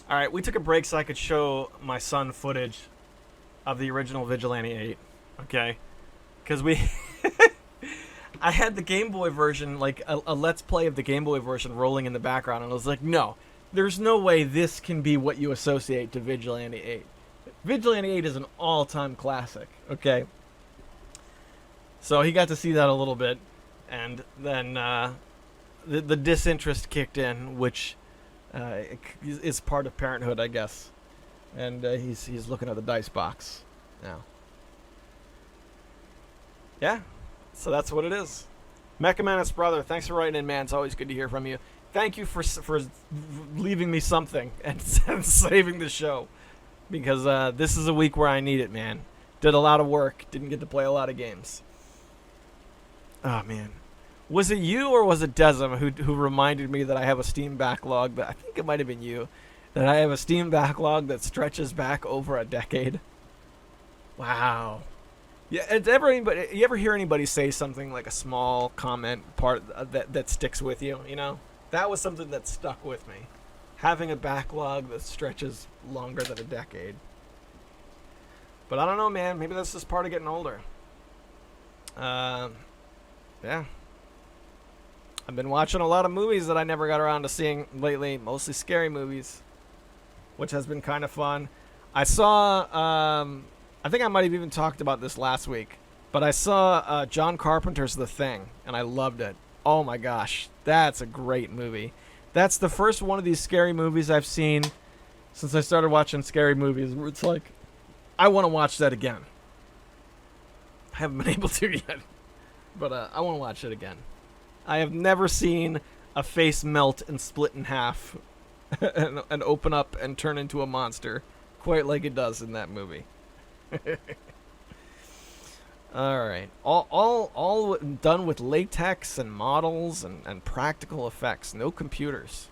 All right, we took a break so I could show my son footage of the original Vigilante 8, okay? Because I had the Game Boy version, like a Let's Play of the Game Boy version rolling in the background, and I was like, no, there's no way this can be what you associate to Vigilante 8. Vigilante 8 is an all-time classic, okay? So he got to see that a little bit, and then the disinterest kicked in, which is part of parenthood, I guess. And he's looking at the dice box now. Yeah, so that's what it is. Mecha Menace brother, thanks for writing in, man. It's always good to hear from you. Thank you for leaving me something and saving the show, because this is a week where I need it, man. Did a lot of work, didn't get to play a lot of games. Oh man, was it you or was it Desm who reminded me that I have a Steam backlog? That I think it might have been you. That I have a Steam backlog that stretches back over a decade. Wow. Yeah, you ever hear anybody say something like a small comment part that sticks with you? You know, that was something that stuck with me. Having a backlog that stretches longer than a decade. But I don't know, man. Maybe that's just part of getting older. Yeah. I've been watching a lot of movies that I never got around to seeing lately. Mostly scary movies, which has been kind of fun. I saw, I think I might have even talked about this last week, but I saw John Carpenter's The Thing, and I loved it. Oh my gosh, that's a great movie. That's the first one of these scary movies I've seen since I started watching scary movies, where it's like, I want to watch that again. I haven't been able to yet, but I want to watch it again. I have never seen a face melt and split in half and open up and turn into a monster quite like it does in that movie. All right, all done with latex and models and practical effects. No computers.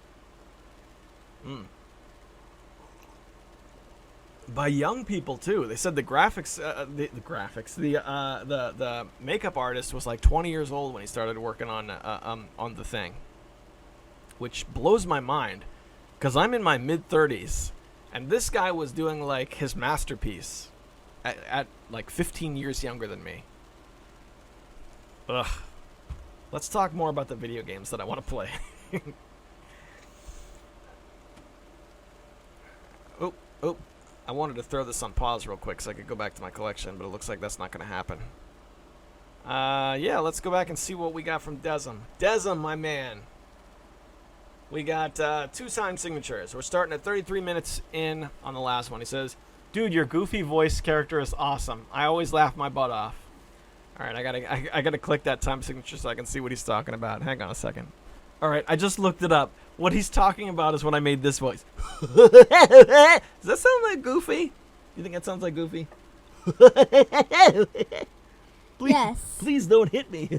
By young people too. They said the graphics, the makeup artist was like 20 years old when he started working on The Thing, which blows my mind, because I'm in my mid-30s, and this guy was doing like his masterpiece at like 15 years younger than me. Ugh. Let's talk more about the video games that I want to play. Oh. I wanted to throw this on pause real quick so I could go back to my collection, but it looks like that's not going to happen. Yeah, let's go back and see what we got from Desm. Desm, my man. We got 2 signed signatures. We're starting at 33 minutes in on the last one. He says, Dude, your goofy voice character is awesome. I always laugh my butt off. All right, I gotta click that time signature so I can see what he's talking about. Hang on a second. All right, I just looked it up. What he's talking about is when I made this voice. Does that sound like Goofy? You think that sounds like Goofy? Please, Yes. Please don't hit me.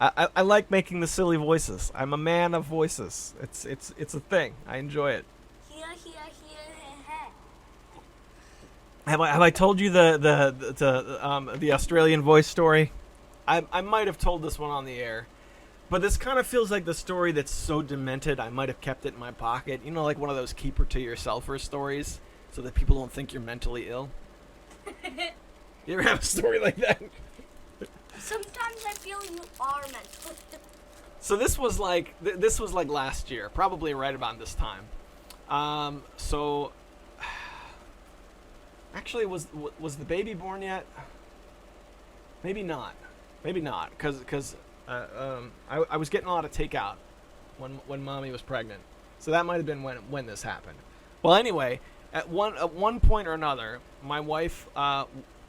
I like making the silly voices. I'm a man of voices. It's a thing. I enjoy it. Have I told you the Australian voice story? I might have told this one on the air, but this kind of feels like the story that's so demented I might have kept it in my pocket. You know, like one of those keeper to yourselfer stories, so that people don't think you're mentally ill. You ever have a story like that? Sometimes I feel you are mental. So this was like last year, probably right about this time. Actually, was the baby born yet? Maybe not, because I was getting a lot of takeout when mommy was pregnant, so that might have been when this happened. Well, anyway, at one point or another, my wife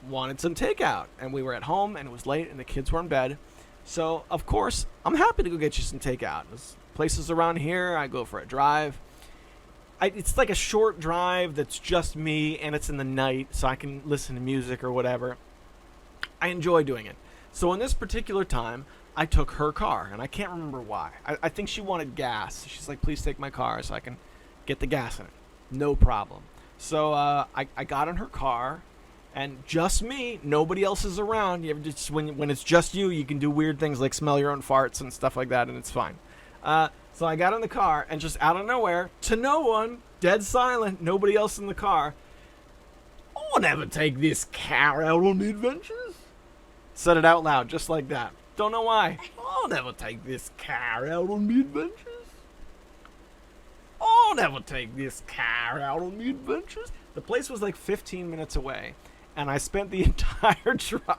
wanted some takeout, and we were at home, and it was late, and the kids were in bed. So of course, I'm happy to go get you some takeout. There's places around here. I go for a drive. It's like a short drive that's just me, and it's in the night, so I can listen to music or whatever. I enjoy doing it. So in this particular time, I took her car, and I can't remember why. I think she wanted gas. She's like, please take my car so I can get the gas in it. No problem. So I got in her car, and just me, nobody else is around. You ever just, when it's just you, you can do weird things like smell your own farts and stuff like that, and it's fine. So I got in the car, and just out of nowhere, to no one, dead silent, nobody else in the car, I'll never take this car out on the adventures. Said it out loud, just like that. Don't know why. I'll never take this car out on the adventures. I'll never take this car out on the adventures. The place was like 15 minutes away, and I spent the entire drive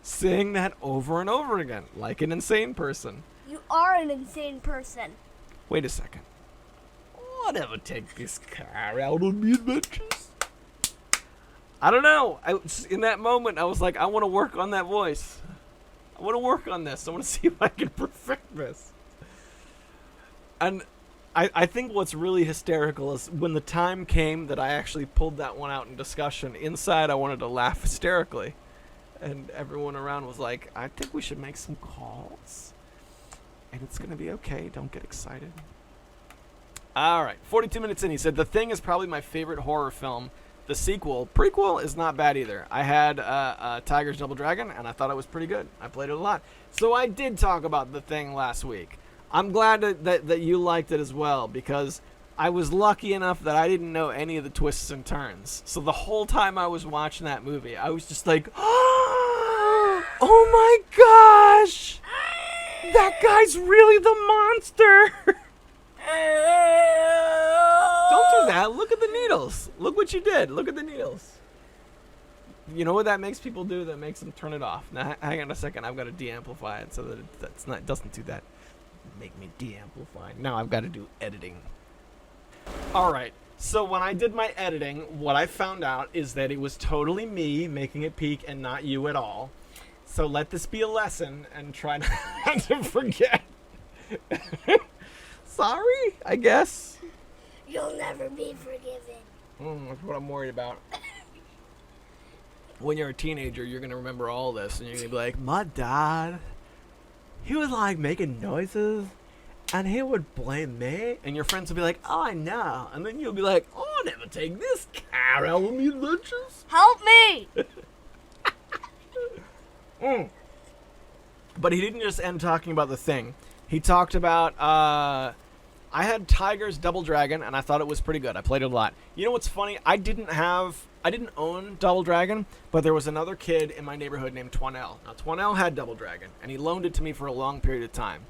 saying that over and over again, like an insane person. You are an insane person. Wait a second. I'll never take this car out on the adventures. I don't know. In that moment, I was like, I want to work on that voice. I want to work on this. I want to see if I can perfect this. And I think what's really hysterical is when the time came that I actually pulled that one out in discussion, inside I wanted to laugh hysterically. And everyone around was like, I think we should make some calls. And it's going to be okay. Don't get excited. All right. 42 minutes in, he said, The Thing is probably my favorite horror film. The prequel is not bad either. I had Tiger's Double Dragon, and I thought it was pretty good. I played it a lot. So I did talk about The Thing last week. I'm glad that you liked it as well, because I was lucky enough that I didn't know any of the twists and turns. So the whole time I was watching that movie, I was just like, oh my gosh! That guy's really the monster! Don't do that. Look at the needles. Look what you did. Look at the needles. You know what that makes people do? That makes them turn it off. Now, hang on a second. I've got to de-amplify it so that it doesn't do that. Make me de-amplify. Now I've got to do editing. All right. So when I did my editing, what I found out is that it was totally me making it peak and not you at all. So let this be a lesson and try not to forget. Sorry, I guess. You'll never be forgiven. That's what I'm worried about. When you're a teenager, you're going to remember all this, and you're going to be like, my dad, he was like making noises, and he would blame me. And your friends will be like, oh, I know. And then you'll be like, oh, I'll never take this car out on the adventures. Help me! But he didn't just end talking about The Thing. He talked about, I had Tiger's Double Dragon, and I thought it was pretty good. I played it a lot. You know what's funny? I didn't own Double Dragon, but there was another kid in my neighborhood named Twanell. Now, Twanell had Double Dragon, and he loaned it to me for a long period of time.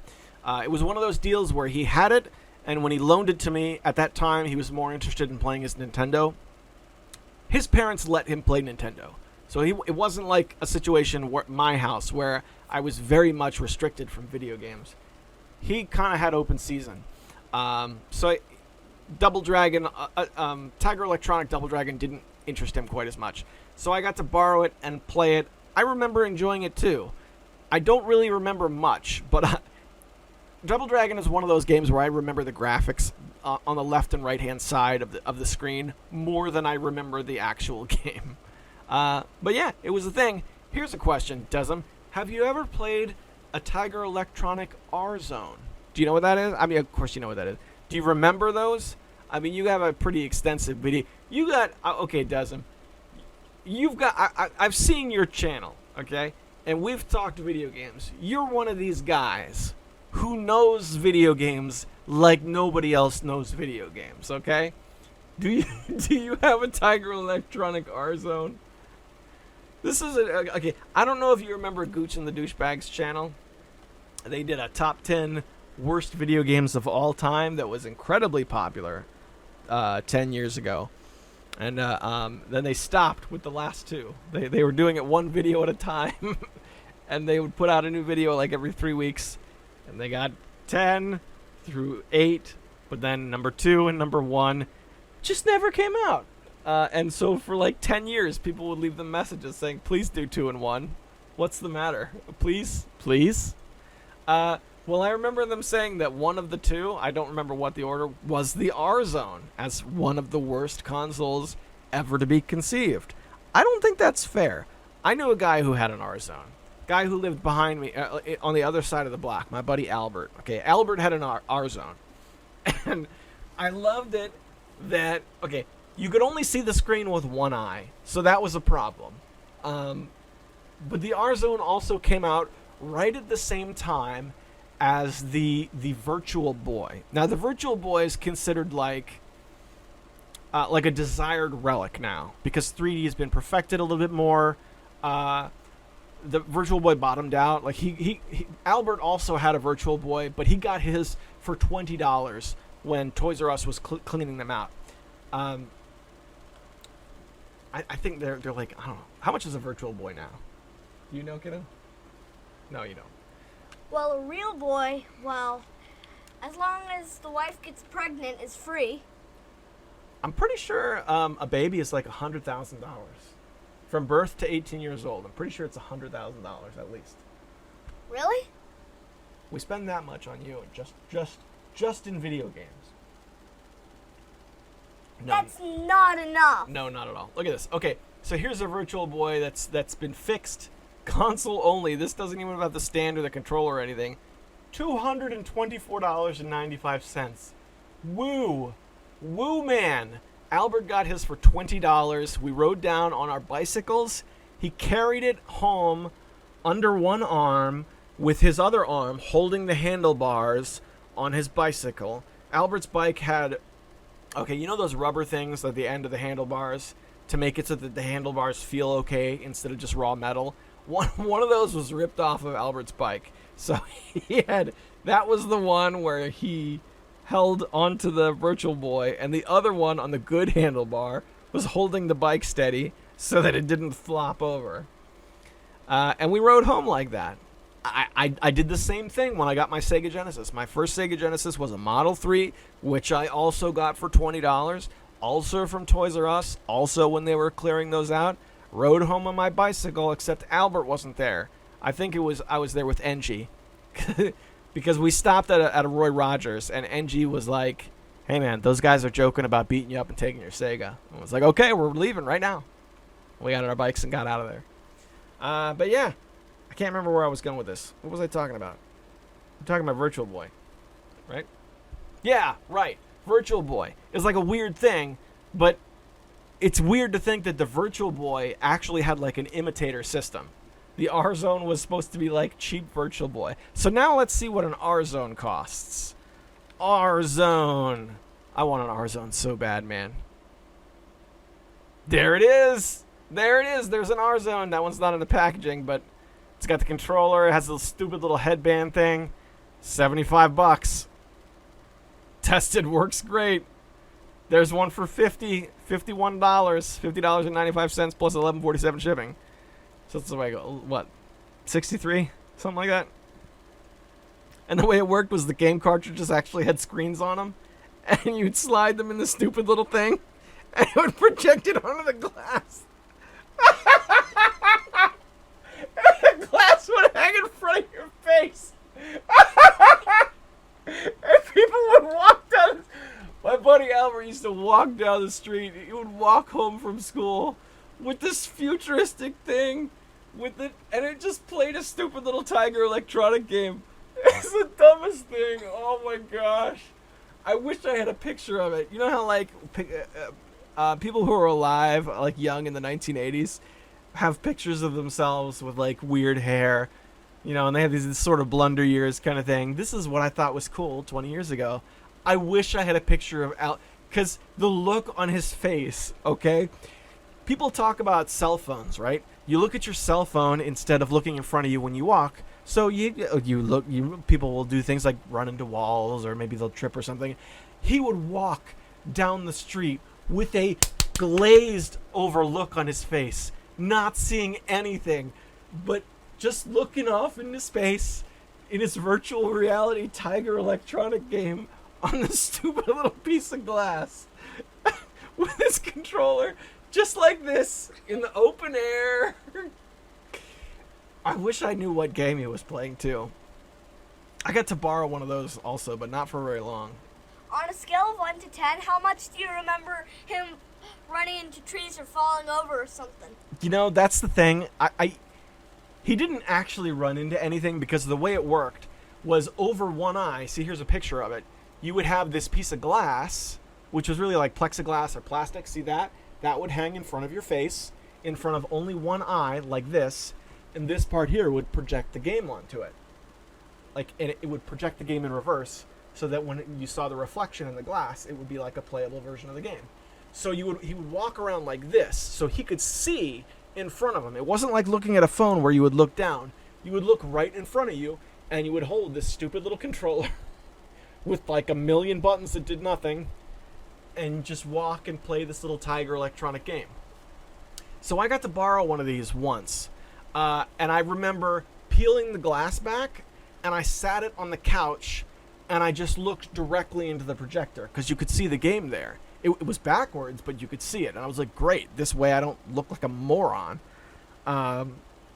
It was one of those deals where he had it, and when he loaned it to me, at that time, he was more interested in playing his Nintendo. His parents let him play Nintendo. So it wasn't like a situation where my house where I was very much restricted from video games. He kind of had open season. So Double Dragon, Tiger Electronic Double Dragon didn't interest him quite as much. So I got to borrow it and play it. I remember enjoying it too. I don't really remember much, but Double Dragon is one of those games where I remember the graphics on the left and right hand side of the screen more than I remember the actual game. But yeah, it was a thing. Here's a question, Desm. Have you ever played a Tiger Electronic RZone? Do you know what that is? I mean, of course you know what that is. Do you remember those? I mean, you have a pretty extensive video. You got, okay, Desm. You've got, I've seen your channel, okay? And we've talked video games. You're one of these guys who knows video games like nobody else knows video games, okay? Do you have a Tiger Electronic RZone? This is okay. I don't know if you remember Gooch and the Douchebags channel. They did a top 10 worst video games of all time that was incredibly popular 10 years ago. And then they stopped with the last two. They were doing it one video at a time. And they would put out a new video like every 3 weeks. And they got 10 through 8. But then number 2 and number 1 just never came out. And so for like 10 years, people would leave them messages saying, please do 2 and 1. What's the matter? Please? Please? Well, I remember them saying that one of the two, I don't remember what the order, was the RZone as one of the worst consoles ever to be conceived. I don't think that's fair. I knew a guy who had an RZone. Guy who lived behind me on the other side of the block, my buddy Albert. Okay, Albert had an RZone. And I loved it that, okay, you could only see the screen with one eye, so that was a problem. But the RZone also came out right at the same time as the Virtual Boy. Now, the Virtual Boy is considered like a desired relic now, because 3D has been perfected a little bit more. The Virtual Boy bottomed out. Like he Albert also had a Virtual Boy, but he got his for $20 when Toys R Us was cleaning them out. I think they're like, I don't know. How much is a Virtual Boy now? You know, kiddo? No, you don't. Well, a real boy, well, as long as the wife gets pregnant, is free. I'm pretty sure a baby is like $100,000. From birth to 18 years old. I'm pretty sure it's $100,000 at least. Really? We spend that much on you just in video games. No. That's not enough. No, not at all. Look at this. Okay, so here's a Virtual Boy that's been fixed. Console only. This doesn't even have the stand or the controller or anything. $224.95. Woo! Woo, man! Albert got his for $20. We rode down on our bicycles. He carried it home under one arm with his other arm holding the handlebars on his bicycle. Albert's bike had, okay, you know those rubber things at the end of the handlebars to make it so that the handlebars feel okay instead of just raw metal? One of those was ripped off of Albert's bike. So that was the one where he held onto the Virtual Boy, and the other one on the good handlebar was holding the bike steady so that it didn't flop over. And we rode home like that. I did the same thing when I got my Sega Genesis. My first Sega Genesis was a Model 3, which I also got for $20, also from Toys R Us, also when they were clearing those out. Rode home on my bicycle, except Albert wasn't there. I think I was there with NG. Because we stopped at a Roy Rogers, and NG was like, hey man, those guys are joking about beating you up and taking your Sega. I was like, okay, we're leaving right now. We got on our bikes and got out of there. But yeah, I can't remember where I was going with this. What was I talking about? I'm talking about Virtual Boy, right? Yeah, right. Virtual Boy is like a weird thing, but it's weird to think that the Virtual Boy actually had like an imitator system. The RZone was supposed to be like cheap Virtual Boy. So now let's see what an RZone costs. RZone. I want an RZone so bad, man. There it is. There it is. There's an RZone. That one's not in the packaging, but it's got the controller. It has a stupid little headband thing. $75. Tested, works great. There's one for $51, $50.95 plus $11.47 shipping. So it's like, what, 63? Something like that. And the way it worked was the game cartridges actually had screens on them. and you'd slide them in the stupid little thing, and it would project it onto the glass. And the glass would hang in front of your face. And people would walk down. My buddy Albert used to walk down the street. He would walk home from school with this futuristic thing with it, and it just played a stupid little Tiger Electronic game. It's the dumbest thing. Oh my gosh. I wish I had a picture of it. You know how like people who are alive, like young in the 1980s, have pictures of themselves with like weird hair, you know, and they have these sort of blunder years kind of thing. This is what I thought was cool 20 years ago. I wish I had a picture of Al, because the look on his face, okay? People talk about cell phones, right? You look at your cell phone instead of looking in front of you when you walk. So people will do things like run into walls, or maybe they'll trip or something. He would walk down the street with a glazed over look on his face, not seeing anything, but just looking off into space in his virtual reality Tiger Electronic game on this stupid little piece of glass with his controller, just like this, in the open air. I wish I knew what game he was playing too. I got to borrow one of those also, but not for very long. On a scale of 1 to 10, how much do you remember him running into trees or falling over or something? You know, that's the thing. He didn't actually run into anything, because the way it worked was over one eye. See, here's a picture of it. You would have this piece of glass, which was really like plexiglass or plastic. See that? That would hang in front of your face, in front of only one eye, like this. And this part here would project the game onto it. And it would project the game in reverse, so that when you saw the reflection in the glass, it would be like a playable version of the game. So he would walk around like this, so he could see in front of him. It wasn't like looking at a phone where you would look down. You would look right in front of you, and you would hold this stupid little controller with like a million buttons that did nothing, and just walk and play this little Tiger Electronic game. So I got to borrow one of these once, and I remember peeling the glass back, and I sat it on the couch, and I just looked directly into the projector, because you could see the game there. It was backwards, but you could see it. And I was like, great, this way I don't look like a moron.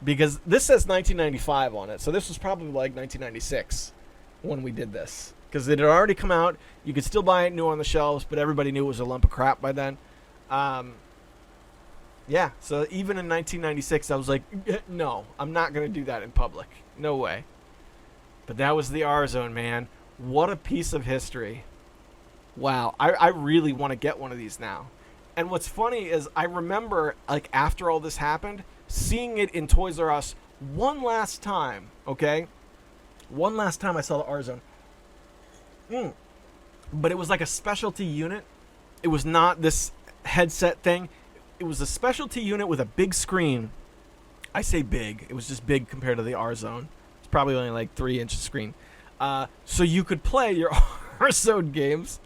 Because this says 1995 on it, so this was probably like 1996 when we did this. Because it had already come out. You could still buy it new on the shelves, but everybody knew it was a lump of crap by then. Yeah, so even in 1996, I was like, no, I'm not going to do that in public. No way. But that was the RZone, man. What a piece of history. Wow, I really want to get one of these now. And what's funny is I remember, like, after all this happened, seeing it in Toys R Us one last time, okay? One last time I saw the RZone. But it was like a specialty unit. It was not this headset thing. It was a specialty unit with a big screen. I say big. It was just big compared to the RZone. It's probably only like 3-inch screen. So you could play your RZone games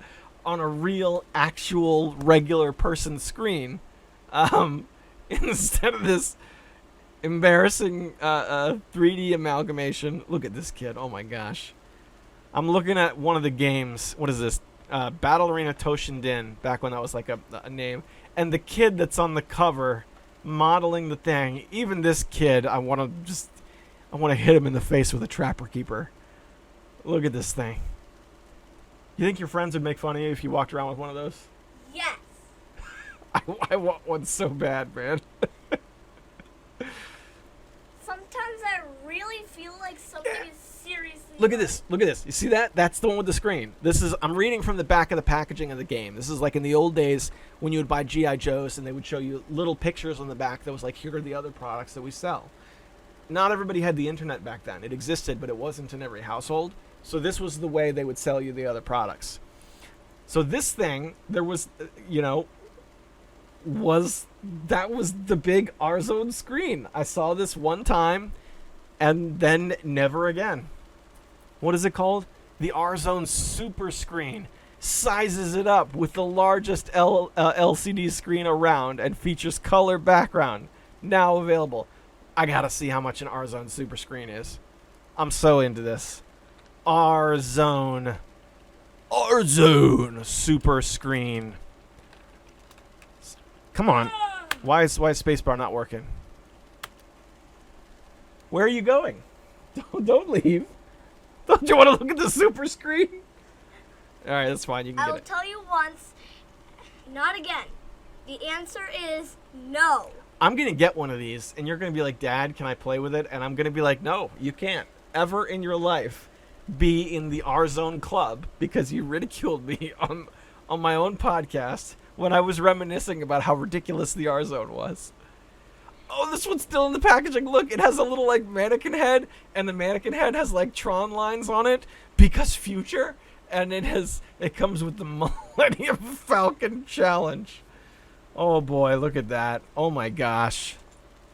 on a real, actual, regular person screen, instead of this embarrassing 3D amalgamation. Look at this kid. Oh my gosh. I'm looking at one of the games. What is this? Battle Arena Toshinden, back when that was like a name. And the kid that's on the cover modeling the thing, even this kid, I want to hit him in the face with a Trapper Keeper. Look at this thing. You think your friends would make fun of you if you walked around with one of those? Yes. I want one so bad, man. Sometimes I really feel like something is seriously... Look at this. Look at this. You see that? That's the one with the screen. I'm reading from the back of the packaging of the game. This is like in the old days when you would buy G.I. Joes and they would show you little pictures on the back that was like, here are the other products that we sell. Not everybody had the internet back then. It existed, but it wasn't in every household. So this was the way they would sell you the other products. So this thing, there was, was the big RZone screen. I saw this one time and then never again. What is it called? The RZone Super Screen. Sizes it up with the largest LCD screen around and features color background. Now available. I gotta see how much an RZone Super Screen is. I'm so into this. RZone. RZone super screen. Come on. Why is spacebar not working? Where are you going? Don't leave. Don't you want to look at the super screen? All right, that's fine. You can I get will it. tell you once, not again. The answer is no. I'm going to get one of these, and you're going to be like, Dad, can I play with it? And I'm going to be like, no, you can't ever in your life be in the RZone club because you ridiculed me on my own podcast when I was reminiscing about how ridiculous the RZone was. Oh, this one's still in the packaging. Look, it has a little, like, mannequin head, and the mannequin head has, like, Tron lines on it because future, and it comes with the Millennium Falcon Challenge. Oh, boy, look at that. Oh, my gosh.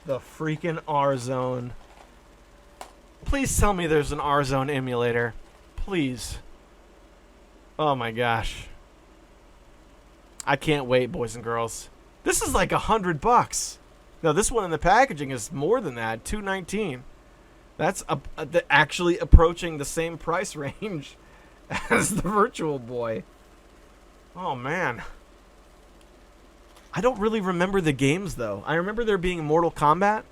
The freaking RZone. Please tell me there's an RZone emulator. Please. Oh, my gosh. I can't wait, boys and girls. This is like $100. No, this one in the packaging is more than that, $219. That's actually approaching the same price range as the Virtual Boy. Oh, man. I don't really remember the games, though. I remember there being Mortal Kombat,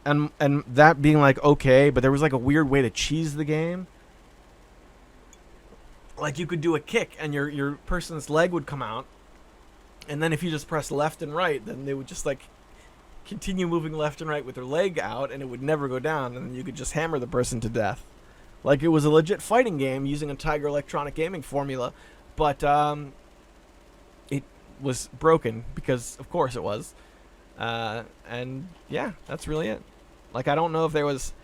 and that being, like, okay, but there was, like, a weird way to cheese the game. Like, you could do a kick, and your person's leg would come out, and then if you just press left and right, then they would just, like, continue moving left and right with their leg out, and it would never go down, and then you could just hammer the person to death. Like it was a legit fighting game using a Tiger Electronic Gaming formula, but it was broken because, of course, it was. And yeah, that's really it. Like, I don't know if there was.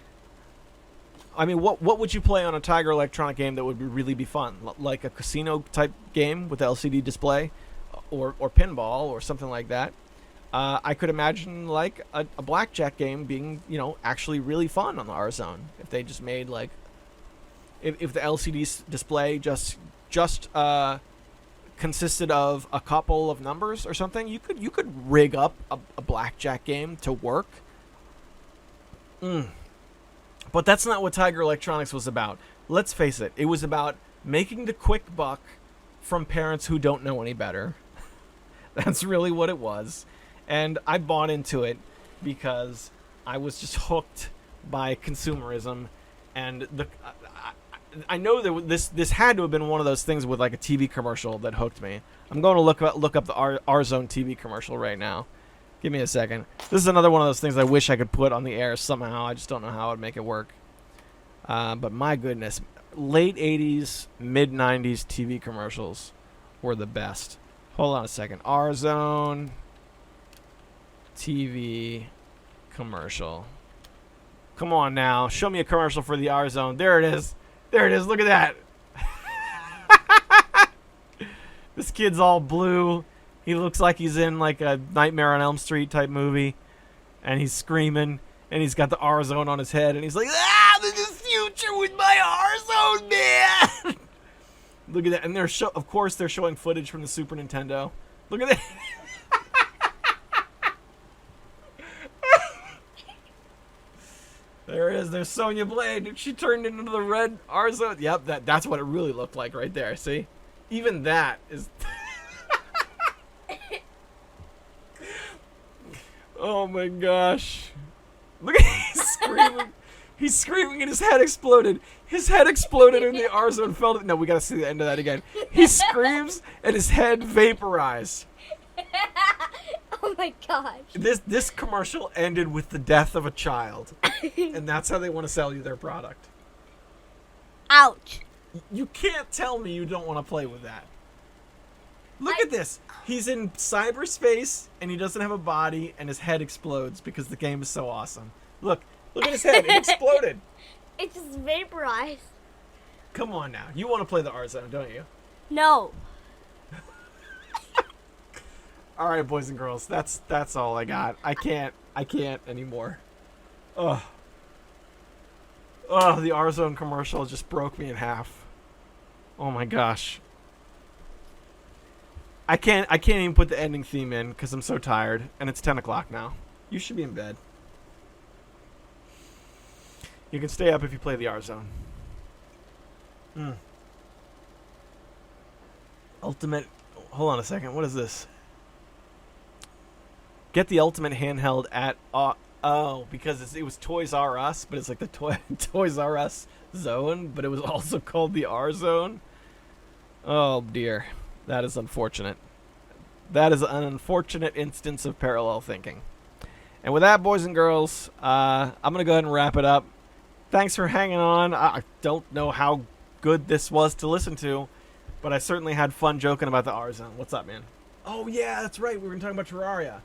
I mean, what would you play on a Tiger Electronic game that would really be fun? Like a casino type game with the LCD display, or pinball or something like that. I could imagine like a blackjack game being, actually really fun on the RZone if they just made like, if the LCD display just consisted of a couple of numbers or something. You could rig up a blackjack game to work. But that's not what Tiger Electronics was about. Let's face it, it was about making the quick buck from parents who don't know any better. That's really what it was. And I bought into it because I was just hooked by consumerism, and I know that this had to have been one of those things with like a TV commercial that hooked me. I'm going to look up the RZone TV commercial right now. Give me a second. This is another one of those things I wish I could put on the air somehow. I just don't know how I'd make it work. But my goodness, late 80s, mid 90s TV commercials were the best. Hold on a second. RZone TV commercial. Come on now. Show me a commercial for the RZone. There it is. There it is. Look at that. This kid's all blue. He looks like he's in like a Nightmare on Elm Street type movie. And he's screaming. And he's got the RZone on his head. And he's like, this is future with my RZone, man. Look at that. And of course they're showing footage from the Super Nintendo. Look at that. There it is. There's Sonya Blade. She turned into the red RZone. Yep, that's what it really looked like right there. See? Even that is... Oh my gosh. Look at he's screaming. He's screaming and his head exploded. His head exploded and the RZone fell to... No, we gotta see the end of that again. He screams and his head vaporized. Oh my gosh. This commercial ended with the death of a child. And that's how they want to sell you their product. Ouch. You can't tell me you don't want to play with that. Look at this. He's in cyberspace and he doesn't have a body and his head explodes because the game is so awesome. Look at his head. It exploded. It just vaporized. Come on now. You want to play the RZone, don't you? No. All right, boys and girls. That's all I got. I can't anymore. Ugh. Oh, the RZone commercial just broke me in half. Oh my gosh. I can't even put the ending theme in because I'm so tired, and it's 10 o'clock now. You should be in bed. You can stay up if you play the RZone. Ultimate. Hold on a second. What is this? Get the Ultimate handheld at. Oh, because it was Toys R Us, but it's like the Toys R Us zone, but it was also called the RZone. Oh dear, that is unfortunate. That is an unfortunate instance of parallel thinking. And with that, boys and girls, I'm going to go ahead and wrap it up. Thanks for hanging on. I don't know how good this was to listen to, but I certainly had fun joking about the RZone. What's up, man? Oh, yeah, that's right. We were talking about Terraria.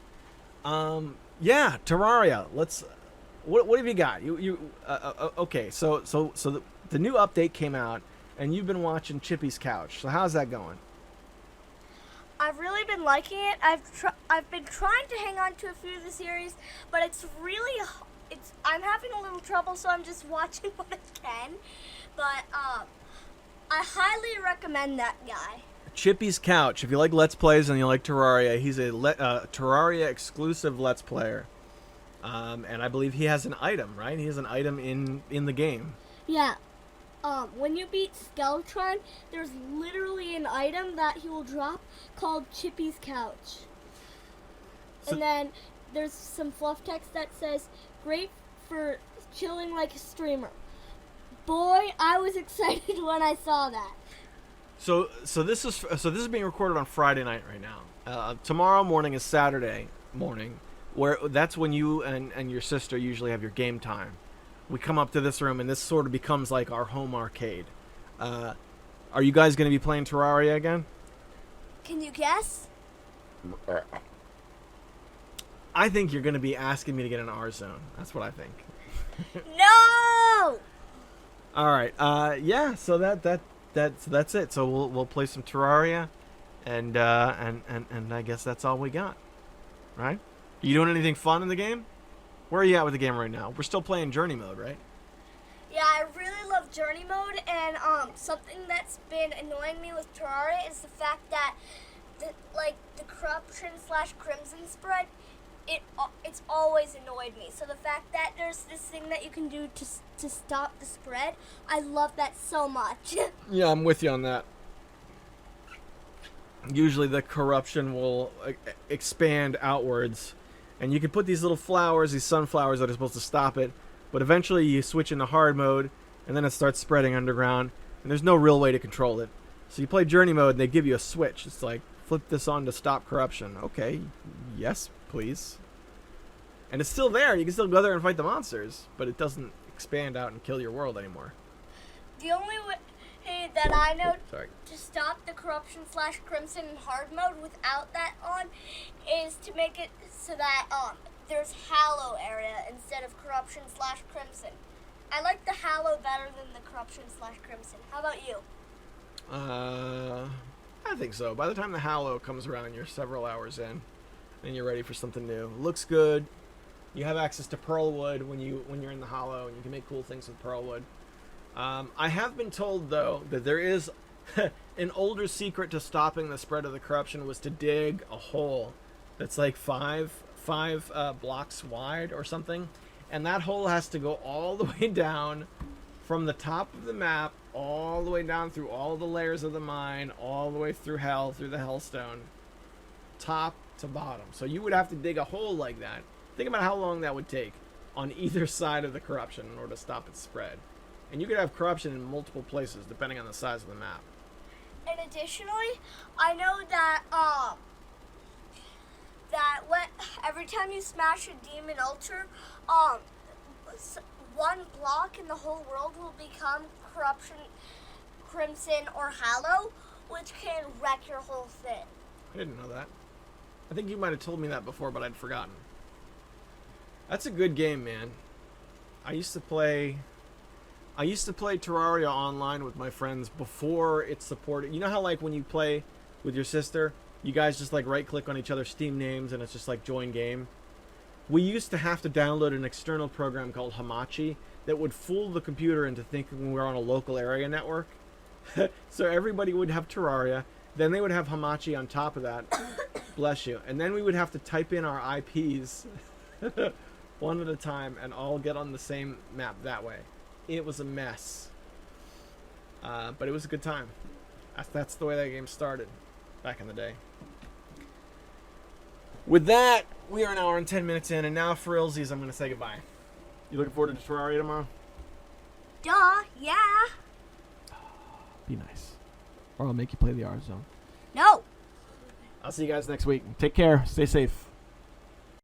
Yeah, Terraria. Let's... What have you got? Okay, so the new update came out, and you've been watching Chippy's Couch. So how's that going? I've really been liking it. I've been trying to hang on to a few of the series, but I'm having a little trouble, so I'm just watching what I can. But I highly recommend that guy. Chippy's Couch. If you like Let's Plays and you like Terraria, he's a Terraria exclusive Let's Player. And I believe he has an item, right? He has an item in the game. Yeah. When you beat Skeletron, there's literally an item that he will drop called Chippy's Couch. So, and then there's some fluff text that says, great for chilling like a streamer. Boy, I was excited when I saw that. So this is being recorded on Friday night right now. Tomorrow morning is Saturday morning, where that's when you and your sister usually have your game time. We come up to this room, and this sort of becomes like our home arcade. Are you guys going to be playing Terraria again? Can you guess? I think you're going to be asking me to get an RZone. That's what I think. No! All right. Yeah. So that's it. So we'll play some Terraria, and I guess that's all we got. Right? You doing anything fun in the game? Where are you at with the game right now? We're still playing Journey mode, right? Yeah, I really love Journey mode, and something that's been annoying me with Terraria is the fact that the corruption/crimson spread, it's always annoyed me. So the fact that there's this thing that you can do to stop the spread, I love that so much. Yeah, I'm with you on that. Usually the corruption will expand outwards. And you can put these little flowers, these sunflowers that are supposed to stop it, but eventually you switch into hard mode, and then it starts spreading underground, and there's no real way to control it. So you play Journey mode, and they give you a switch. It's like, flip this on to stop corruption. Okay, yes, please. And it's still there. You can still go there and fight the monsters, but it doesn't expand out and kill your world anymore. The only way that I know to stop the corruption/crimson in hard mode without that on is to make it so that there's Hallow area instead of corruption/crimson. I like the Hallow better than the corruption/crimson. How about you? I think so. By the time the Hallow comes around, you're several hours in, and you're ready for something new. Looks good. You have access to Pearlwood when you're in the Hollow, and you can make cool things with Pearlwood. I have been told, though, that there is an older secret to stopping the spread of the corruption was to dig a hole that's like five blocks wide or something, and that hole has to go all the way down from the top of the map all the way down through all the layers of the mine, all the way through hell, through the Hellstone, top to bottom. So you would have to dig a hole like that. Think about how long that would take on either side of the corruption in order to stop its spread. And you could have corruption in multiple places depending on the size of the map. And additionally, I know that every time you smash a demon altar, one block in the whole world will become corruption, crimson, or hallow, which can wreck your whole thing. I didn't know that. I think you might have told me that before, but I'd forgotten. That's a good game, man. I used to play Terraria online with my friends before it supported. You know how like when you play with your sister, you guys just like right click on each other's Steam names and it's just like join game? We used to have to download an external program called Hamachi that would fool the computer into thinking we were on a local area network. So everybody would have Terraria, then they would have Hamachi on top of that. Bless you. And then we would have to type in our IPs one at a time and all get on the same map that way. It was a mess. But it was a good time. That's the way that game started. back in the day. With that, we are an hour and 10 minutes in, and now for realsies, I'm going to say goodbye. You looking forward to Terraria tomorrow? Duh, yeah. Be nice. Or I'll make you play the RZone. No. I'll see you guys next week. Take care. Stay safe.